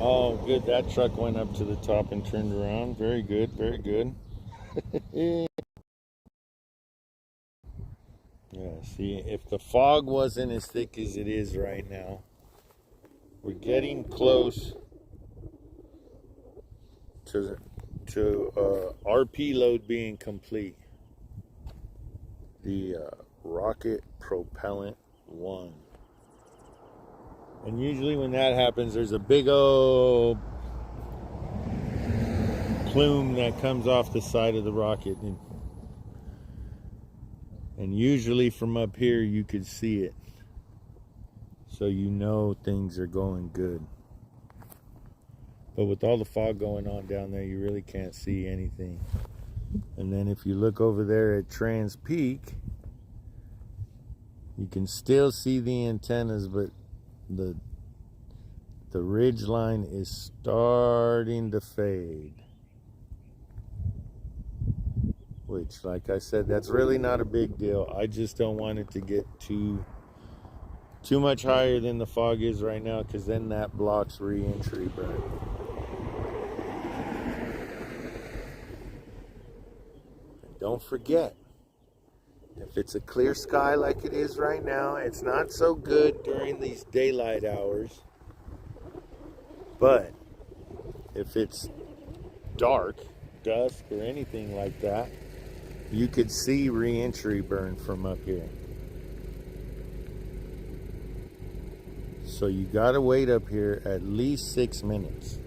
Oh, good. That truck went up to the top and turned around. Very good. Very good. Yeah, see, if the fog wasn't as thick as it is right now, we're getting close to RP load being complete. The rocket propellant 1. And usually when that happens, there's a big old plume that comes off the side of the rocket. And usually from up here, you could see it. So you know things are going good. But with all the fog going on down there, you really can't see anything. And then if you look over there at Trans Peak, you can still see the antennas, but the ridge line is starting to fade. Which, like I said, that's really not a big deal. I just don't want it to get too much higher than the fog is right now, because then that blocks re-entry burn. And don't forget, if it's a clear sky like it is right now, it's not so good during these daylight hours. But if it's dark, dusk, or anything like that, you could see re-entry burn from up here. So you gotta wait up here at least 6 minutes.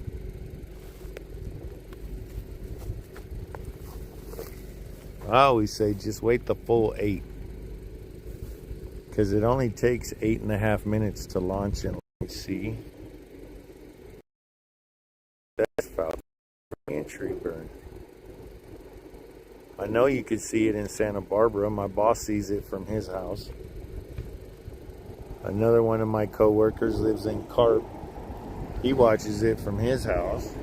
I always say just wait the full 8, because it only takes 8.5 minutes to launch. And let me see. That's Falcon re-entry burn. I know you could see it in Santa Barbara. My boss sees it from his house. Another one of my co-workers lives in Carp. He watches it from his house.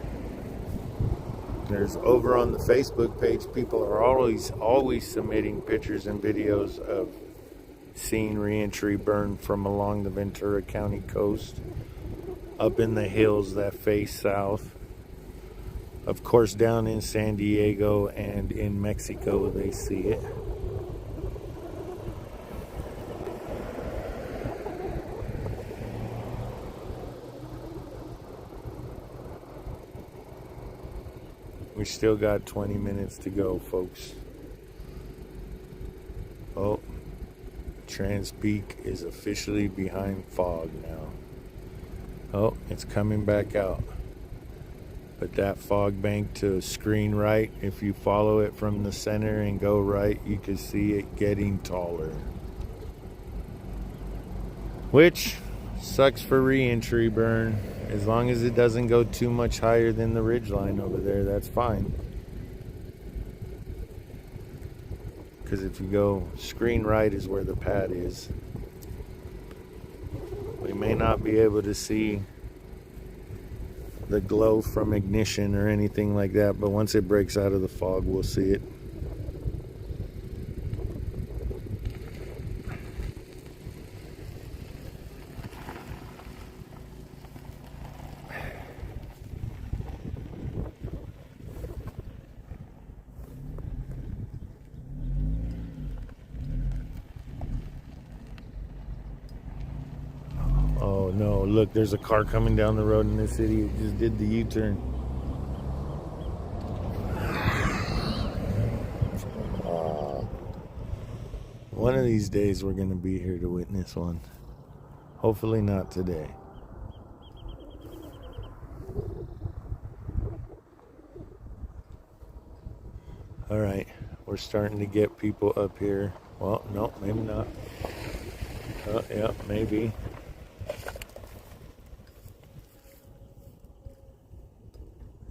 There's over on the Facebook page, people are always submitting pictures and videos of seeing re-entry burn from along the Ventura County coast, up in the hills that face south. Of course, down in San Diego and in Mexico, they see it. We still got 20 minutes to go, folks. Oh, Trans Peak is officially behind fog now. Oh, it's coming back out. But that fog bank to screen right, if you follow it from the center and go right, you can see it getting taller. Which sucks for re-entry burn. As long as it doesn't go too much higher than the ridge line over there, that's fine. Because if you go screen right is where the pad is. We may not be able to see the glow from ignition or anything like that, but once it breaks out of the fog, we'll see it. Oh no, look, there's a car coming down the road in this city. It just did the U-turn. One of these days we're going to be here to witness one. Hopefully not today. All right, we're starting to get people up here. Well, no, maybe not. Oh, yeah, maybe.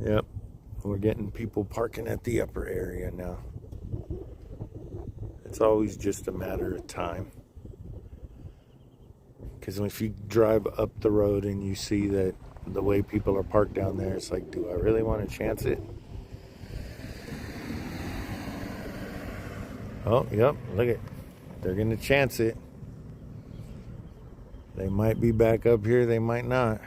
Yep, we're getting people parking at the upper area now. It's always just a matter of time. Because if you drive up the road and you see that the way people are parked down there, it's like, do I really want to chance it? Oh, yep, look at, they're going to chance it. They might be back up here, they might not.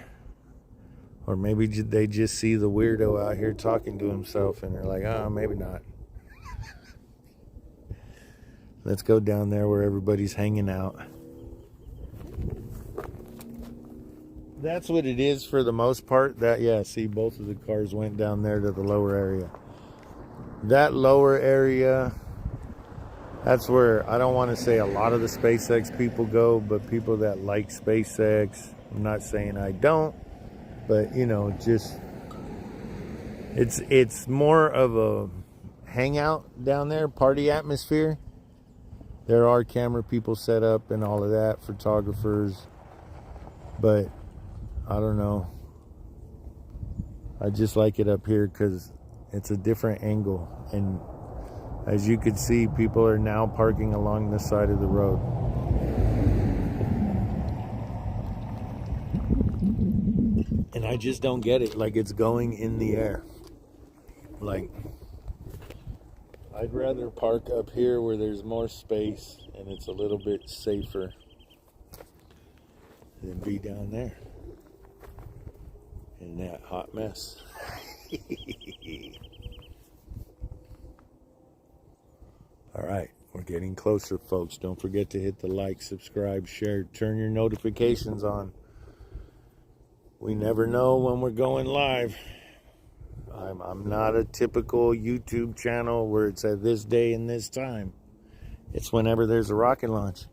Or maybe they just see the weirdo out here talking to himself and they're like, oh, maybe not. Let's go down there where everybody's hanging out. That's what it is for the most part. That, yeah, see, both of the cars went down there to the lower area. That lower area, that's where, I don't want to say a lot of the SpaceX people go, but people that like SpaceX, I'm not saying I don't, but, you know, just, it's more of a hangout down there, party atmosphere. There are camera people set up and all of that, photographers, but I don't know. I just like it up here because it's a different angle. And as you can see, people are now parking along the side of the road. And I just don't get it. Like, it's going in the air. Like, I'd rather park up here where there's more space and it's a little bit safer than be down there in that hot mess. All right, we're getting closer, folks. Don't forget to hit the like, subscribe, share, turn your notifications on. We never know when we're going live. I'm not a typical YouTube channel where it's at this day and this time. It's whenever there's a rocket launch.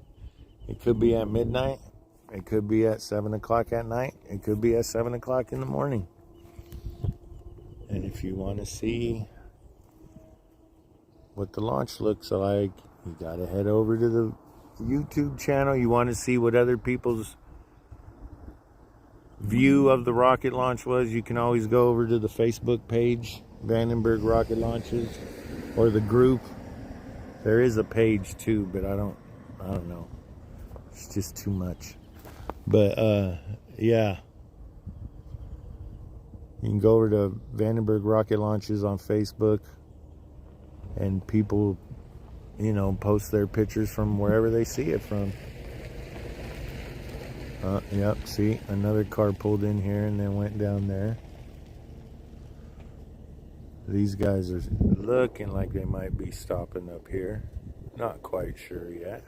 It could be at midnight. It could be at 7 o'clock at night. It could be at 7 o'clock in the morning. And if you want to see what the launch looks like, you got to head over to the YouTube channel. You want to see what other people's view of the rocket launch was, you can always go over to the Facebook page, Vandenberg Rocket Launches, or the group. There is a page too, but I don't know. It's just too much. But yeah. You can go over to Vandenberg Rocket Launches on Facebook, and people, you know, post their pictures from wherever they see it from. Yep, see, another car pulled in here and then went down there. These guys are looking like they might be stopping up here. Not quite sure yet.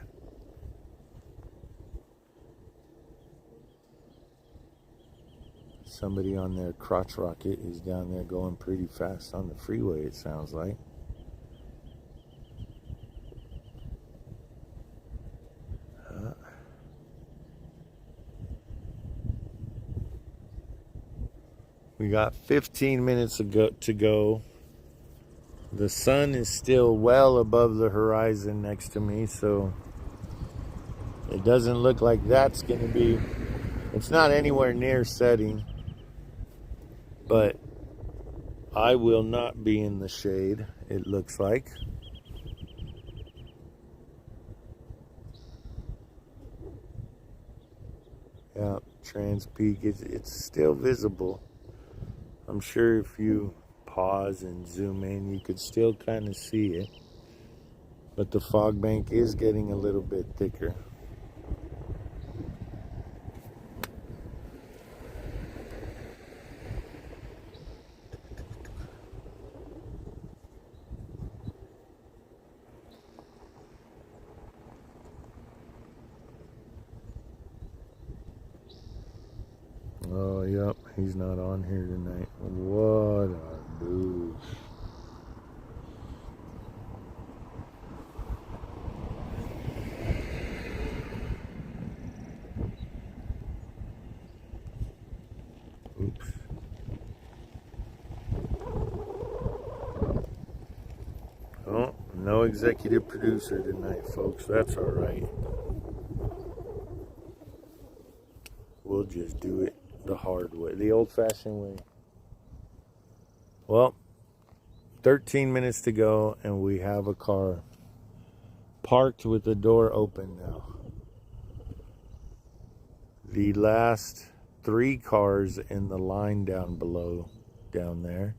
Somebody on their crotch rocket is down there going pretty fast on the freeway, it sounds like. We got 15 minutes to go. The sun is still well above the horizon next to me, so it doesn't look like that's going to be... It's not anywhere near setting, but I will not be in the shade, it looks like. Yeah, Trans Peak, it's still visible. I'm sure if you pause and zoom in, you could still kind of see it. But the fog bank is getting a little bit thicker. Oh, yep, he's not on here tonight. What a douche. Oops. Oh, no executive producer tonight, folks. That's all right. We'll just do it the hard way, the old-fashioned way. Well, 13 minutes to go, and we have a car parked with the door open now. The last 3 cars in the line down below, down there,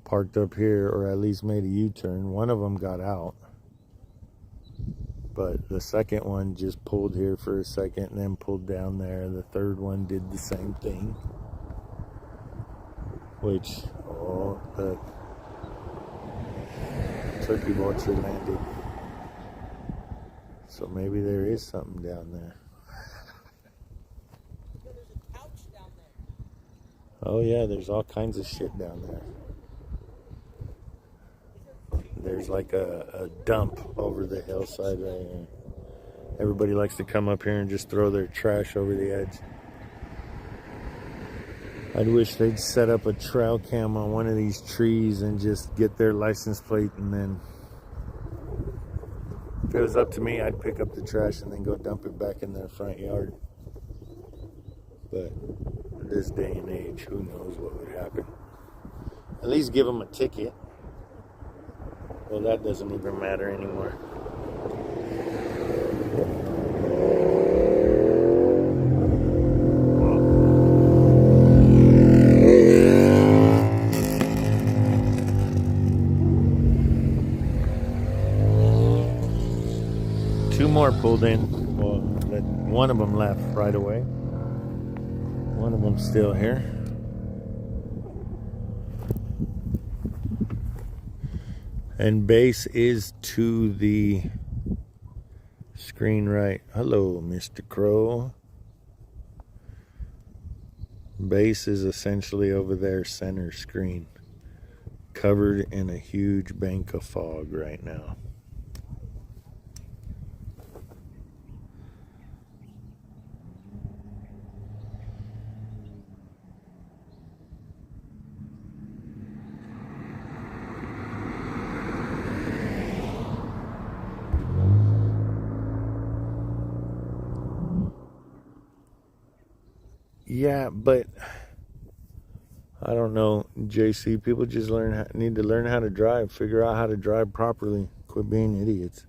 parked up here, or at least made a U-turn. One of them got out, but the second one just pulled here for a second and then pulled down there. The third one did the same thing. which, oh, look, turkey vulture landed. So maybe there is something down there.
There's a couch down there.
Oh yeah, there's all kinds of shit down there. There's like a dump over the hillside right here. Everybody likes to come up here and just throw their trash over the edge. I'd wish they'd set up a trail cam on one of these trees and just get their license plate, and then if it was up to me, I'd pick up the trash and then go dump it back in their front yard. But this day and age, who knows what would happen. At least give them a ticket. Well, that doesn't even matter anymore. Two more pulled in. Well, one of them left right away. One of them's still here. And base is to the screen right. Hello, Mr. Crow. Base is essentially over there, center screen. Covered in a huge bank of fog right now. Yeah, but I don't know, JC. People just need to learn how to drive. Figure out how to drive properly. Quit being idiots.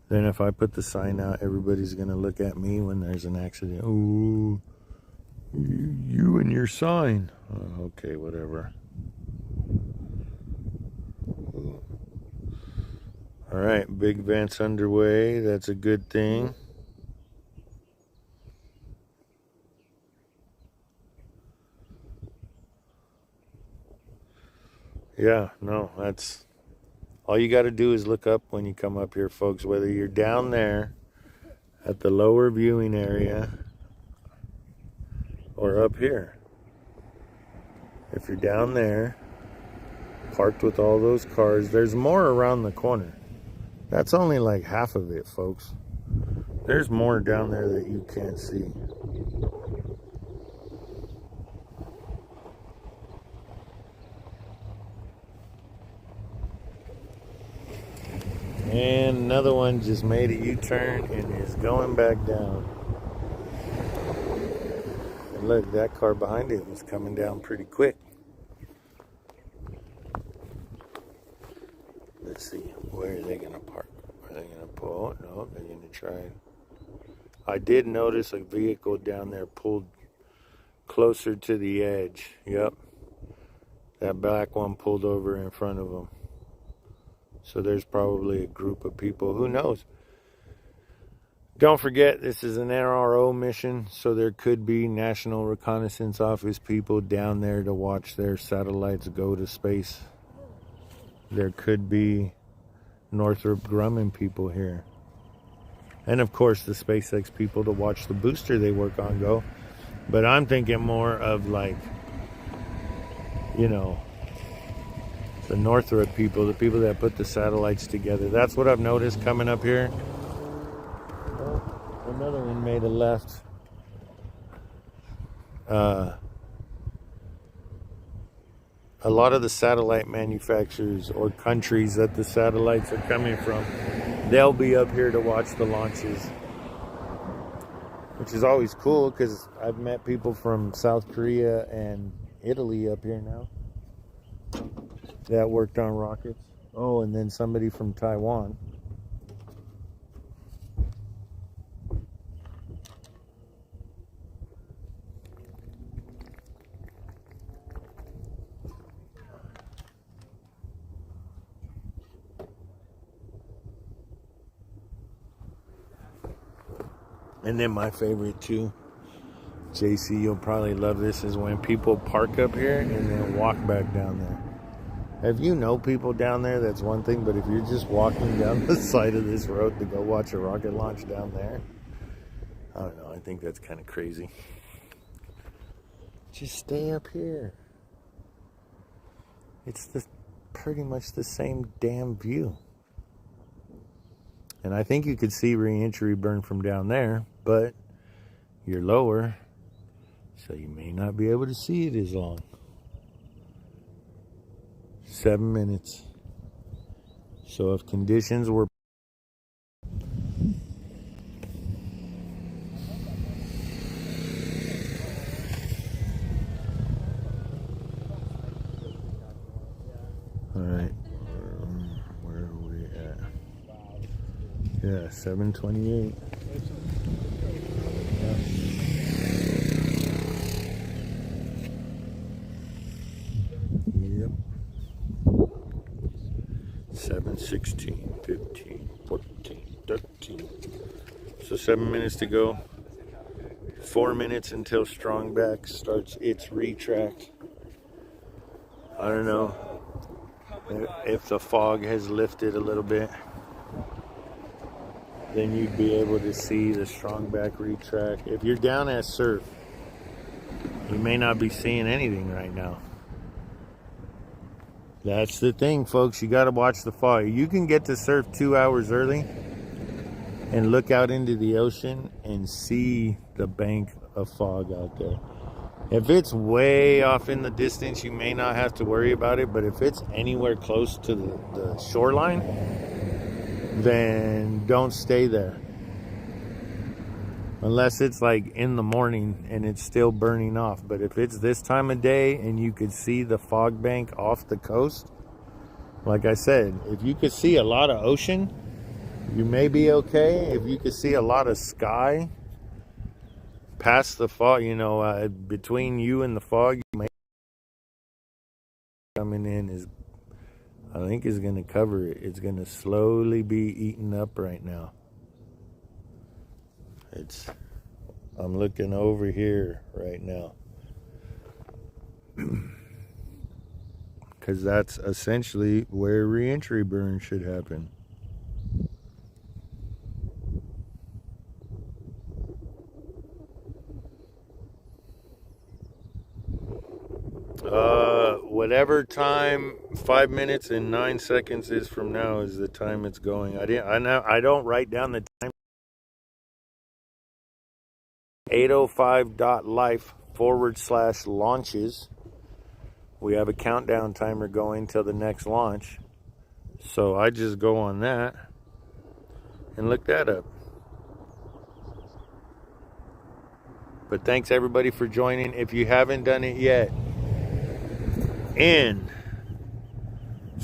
Then if I put the sign out, everybody's going to look at me when there's an accident. Oh, you and your sign. Oh, okay, whatever. All right, big vents underway. That's a good thing. Yeah, no, that's all you got to do is look up when you come up here, folks, whether you're down there at the lower viewing area or up here. If you're down there, parked with all those cars, there's more around the corner. That's only like half of it, folks. There's more down there that you can't see. And another one just made a U-turn and is going back down. And look, that car behind it was coming down pretty quick. Let's see, where are they going to park? Are they going to pull? No, they're going to try. I did notice a vehicle down there pulled closer to the edge. Yep. That black one pulled over in front of them. So there's probably a group of people. Who knows? Don't forget, this is an NRO mission, so there could be National Reconnaissance Office people down there to watch their satellites go to space. There could be Northrop Grumman people here. And of course the SpaceX people to watch the booster they work on go. But I'm thinking more of like, you know, the Northrop people, the people that put the satellites together. That's what I've noticed coming up here. Oh, another one made a left. A lot of the satellite manufacturers or countries that the satellites are coming from, they'll be up here to watch the launches, which is always cool because I've met people from South Korea and Italy up here now that worked on rockets. Oh, and then somebody from Taiwan. And then my favorite too, JC, you'll probably love this, is when people park up here and then walk back down there. If you know people down there, that's one thing, but if you're just walking down the side of this road to go watch a rocket launch down there, I don't know, I think that's kind of crazy. Just stay up here. It's pretty much the same damn view. And I think you could see re-entry burn from down there, but you're lower, so you may not be able to see it as long. 7 minutes. So if conditions were all right, where are we at? Yeah, 7:28. Yep. 7, 16, 15, 14, 13. So 7 minutes to go. 4 minutes until Strongback starts its retract. I don't know if the fog has lifted a little bit. Then you'd be able to see the Strongback retract. If you're down at surf, you may not be seeing anything right now. That's the thing, folks. You got to watch the fog. You can get to surf 2 hours early and look out into the ocean and see the bank of fog out there. If it's way off in the distance, you may not have to worry about it. But if it's anywhere close to the shoreline, then don't stay there. Unless it's like in the morning and it's still burning off. But if it's this time of day and you could see the fog bank off the coast, like I said, if you could see a lot of ocean, you may be okay. If you could see a lot of sky past the fog, between you and the fog, you may coming in is, I think, is going to cover it. It's going to slowly be eaten up right now. I'm looking over here right now. Because that's essentially where re-entry burn should happen. Whatever time 5 minutes and 9 seconds is from now is the time it's going. I don't write down the time. 805.life/launches. We have a countdown timer going till the next launch. So I just go on that and look that up. But thanks everybody for joining. If you haven't done it yet, in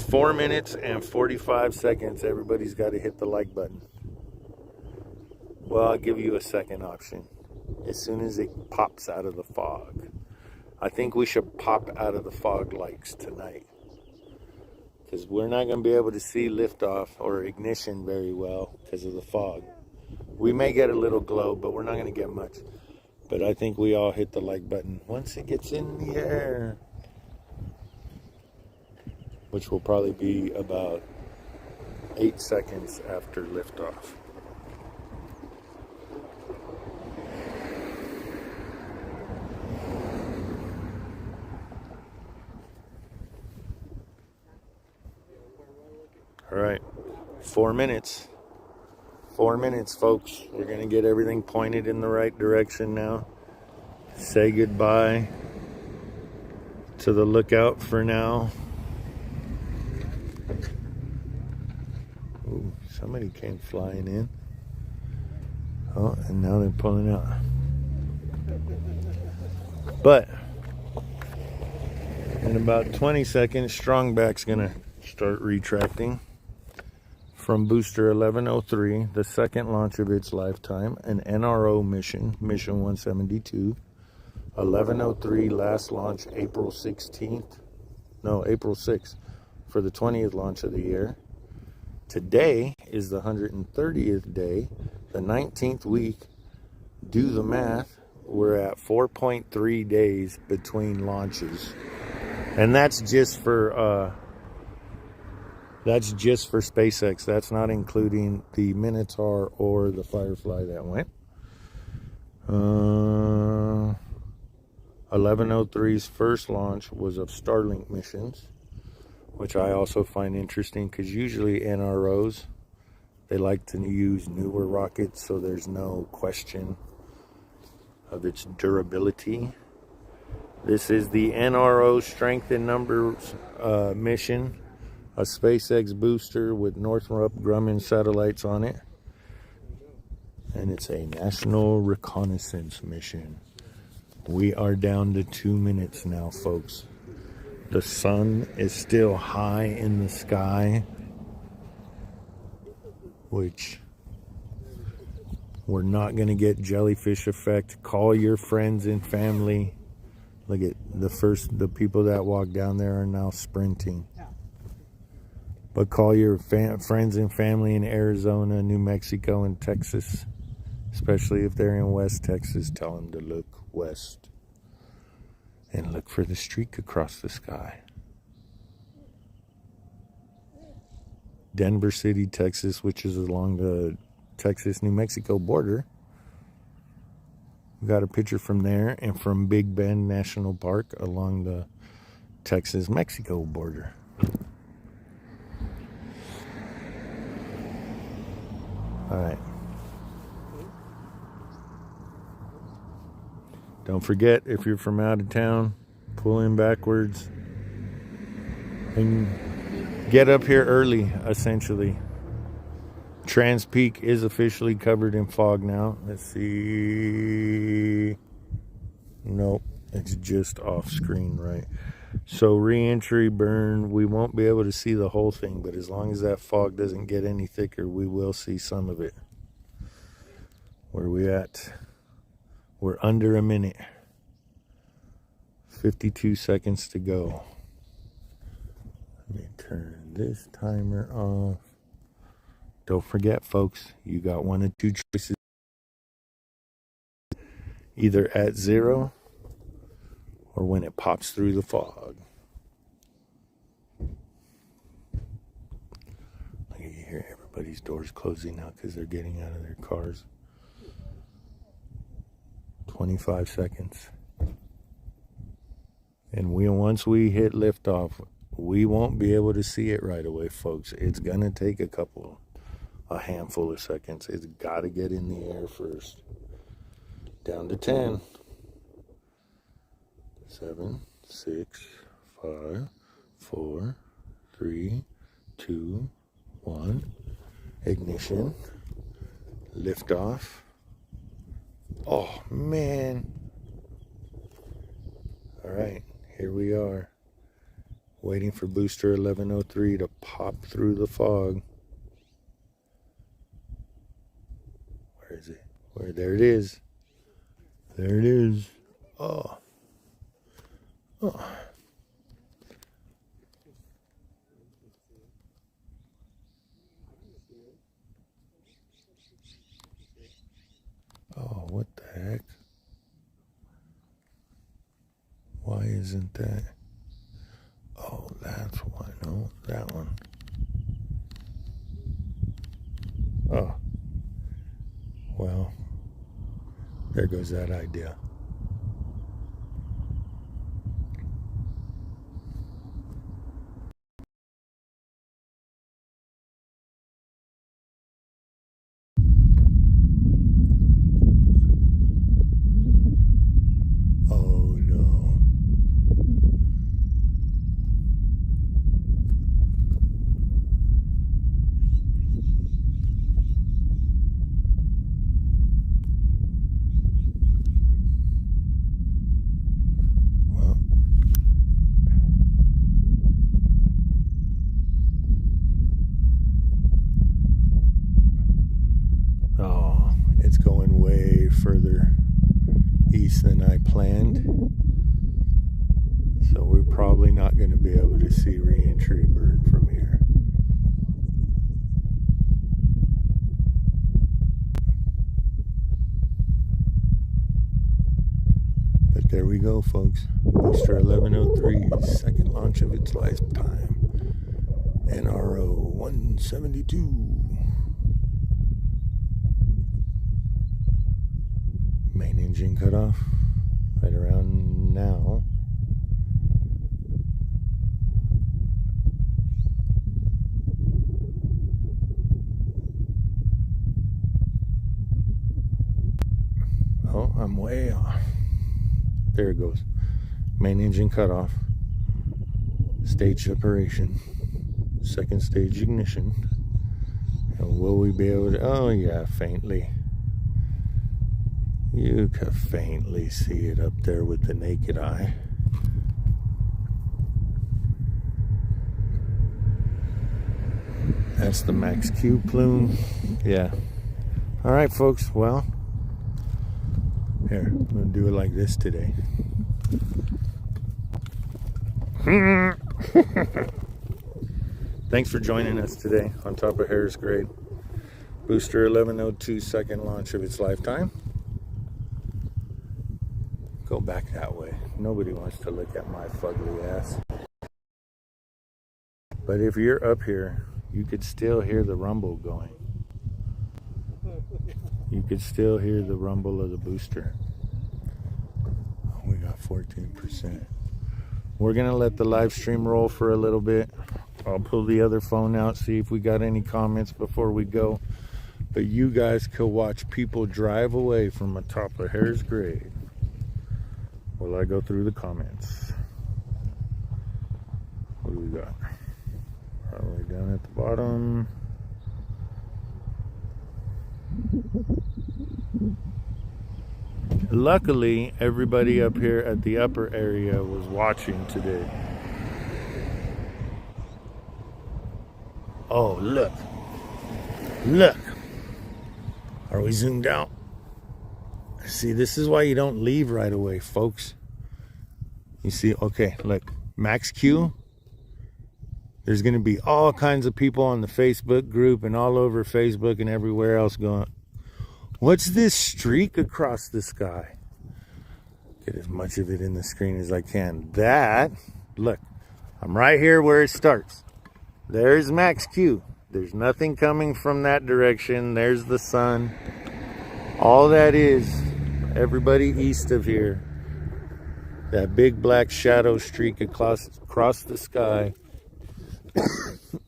4 minutes and 45 seconds, everybody's got to hit the like button. Well, I'll give you a second option. As soon as it pops out of the fog. I think we should pop out of the fog lights tonight. Because we're not going to be able to see liftoff or ignition very well because of the fog. We may get a little glow, but we're not going to get much. But I think we all hit the like button once it gets in the air. Which will probably be about 8 seconds after liftoff. All right, 4 minutes. 4 minutes, folks. We're going to get everything pointed in the right direction now. Say goodbye to the lookout for now. Ooh, somebody came flying in. Oh, and now they're pulling out. But in about 20 seconds, Strongback's going to start retracting from booster 1103, the second launch of its lifetime, an NRO mission, mission 172. 1103 last launch April 6th for the 20th launch of the year. Today is the 130th day, the 19th week. Do the math. we're at 4.3 days between launches. And that's just for SpaceX. That's not including the Minotaur or the Firefly that went. 1103's first launch was of Starlink missions, which I also find interesting because usually NROs, they like to use newer rockets, so there's no question of its durability. This is the NRO Strength in Numbers mission, a SpaceX booster with Northrop Grumman satellites on it. And it's a National Reconnaissance mission. We are down to 2 minutes now, folks. The sun is still high in the sky, which we're not going to get jellyfish effect. Call your friends and family. Look at the people that walk down there are now sprinting. But call your friends and family in Arizona, New Mexico, and Texas. Especially if they're in West Texas, tell them to look west. And look for the streak across the sky. Denver City, Texas, which is along the Texas-New Mexico border. We got a picture from there and from Big Bend National Park along the Texas-Mexico border. All right. Don't forget, if you're from out of town, pull in backwards and get up here early, essentially. Trans-Peak is officially covered in fog now. Let's see. Nope, it's just off screen, right? So re-entry burn, we won't be able to see the whole thing, but as long as that fog doesn't get any thicker, we will see some of it. Where are we at? We're under a minute. 52 seconds to go. Let me turn this timer off. Don't forget, folks, you got one of two choices. Either at 0 or when it pops through the fog. Look, you hear everybody's doors closing now because they're getting out of their cars. 25 seconds. And once we hit liftoff, we won't be able to see it right away, folks. It's going to take a handful of seconds. It's got to get in the air first. Down to 10. 7, 6, 5, 4, 3, 2, 1. Ignition. Liftoff. Oh, man. All right, here we are. Waiting for booster 1103 to pop through the fog. Where is it? There it is. There it is. Oh. Oh. Oh, what the heck? Why isn't that? Oh, that's why. No, that one. Oh. Well, there goes that idea. Further east than I planned, so we're probably not going to be able to see re-entry burn from here. There we go, folks. Booster 1103, second launch of its lifetime. NRO-172. Main engine cut off right around now. Oh, I'm way off. There it goes. Main engine cut off. Stage separation. Second stage ignition. And will we be able to... Oh, yeah, faintly. You can faintly see it up there with the naked eye. That's the Max Q plume. Yeah. All right, folks. Well... Here, I'm going to do it like this today. Thanks for joining us today on top of Harris Grade. Booster 1102, second launch of its lifetime. Go back that way. Nobody wants to look at my fugly ass. But if you're up here, you could still hear the rumble going. You could still hear the rumble of the booster. We got 14%. We're going to let the live stream roll for a little bit. I'll pull the other phone out, see if we got any comments before we go. But you guys could watch people drive away from the top of Harris Grade while I go through the comments. What do we got? All the way down at the bottom. Luckily, everybody up here at the upper area was watching today. Oh, look. Look. Are we zoomed out? See, this is why you don't leave right away, folks. You see, okay, look. Max Q. There's going to be all kinds of people on the Facebook group and all over Facebook and everywhere else going, what's this streak across the sky? Get as much of it in the screen as I can. That, look, I'm right here where it starts. There's Max Q. There's nothing coming from that direction. There's the sun. All that is, everybody east of here, that big black shadow streak across the sky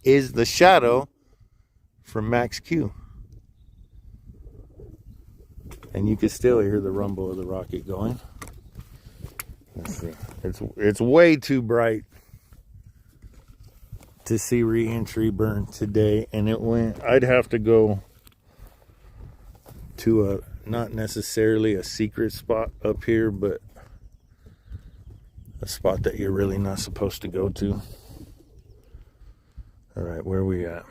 is the shadow from Max Q. And you can still hear the rumble of the rocket going. Let's see. It's way too bright to see re-entry burn today, and it went. I'd have to go to a not necessarily a secret spot up here, but a spot that you're really not supposed to go to. All right, where are we at?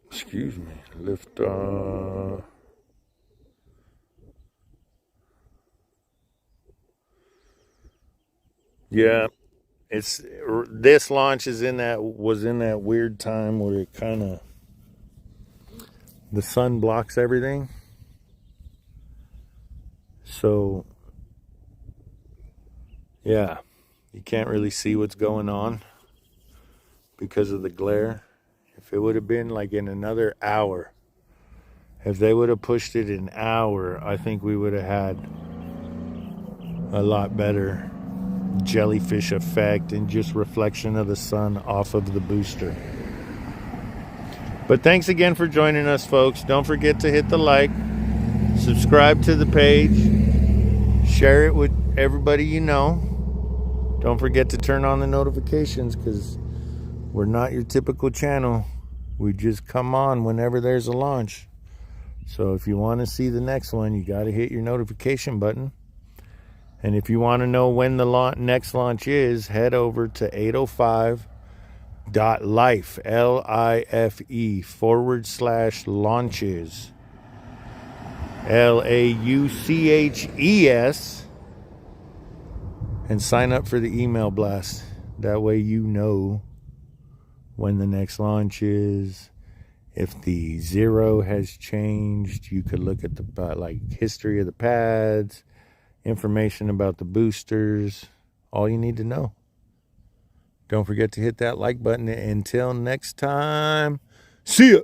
Excuse me. Lift yeah, this launch was in that weird time where it kind of, the sun blocks everything. So yeah, you can't really see what's going on because of the glare. If it would have been like in another hour, if they would have pushed it an hour, I think we would have had a lot better jellyfish effect and just reflection of the sun off of the booster. But thanks again for joining us, folks. Don't forget to hit the like, subscribe to the page, share it with everybody you know. Don't forget to turn on the notifications, because we're not your typical channel. We just come on whenever there's a launch. So if you want to see the next one, you got to hit your notification button. And if you want to know when the next launch is, head over to 805.life, LIFE /launches, LAUCHES. And sign up for the email blast. That way you know when the next launch is. If the zero has changed, you could look at the history of the pads, information about the boosters, all you need to know. Don't forget to hit that like button. Until next time, see ya.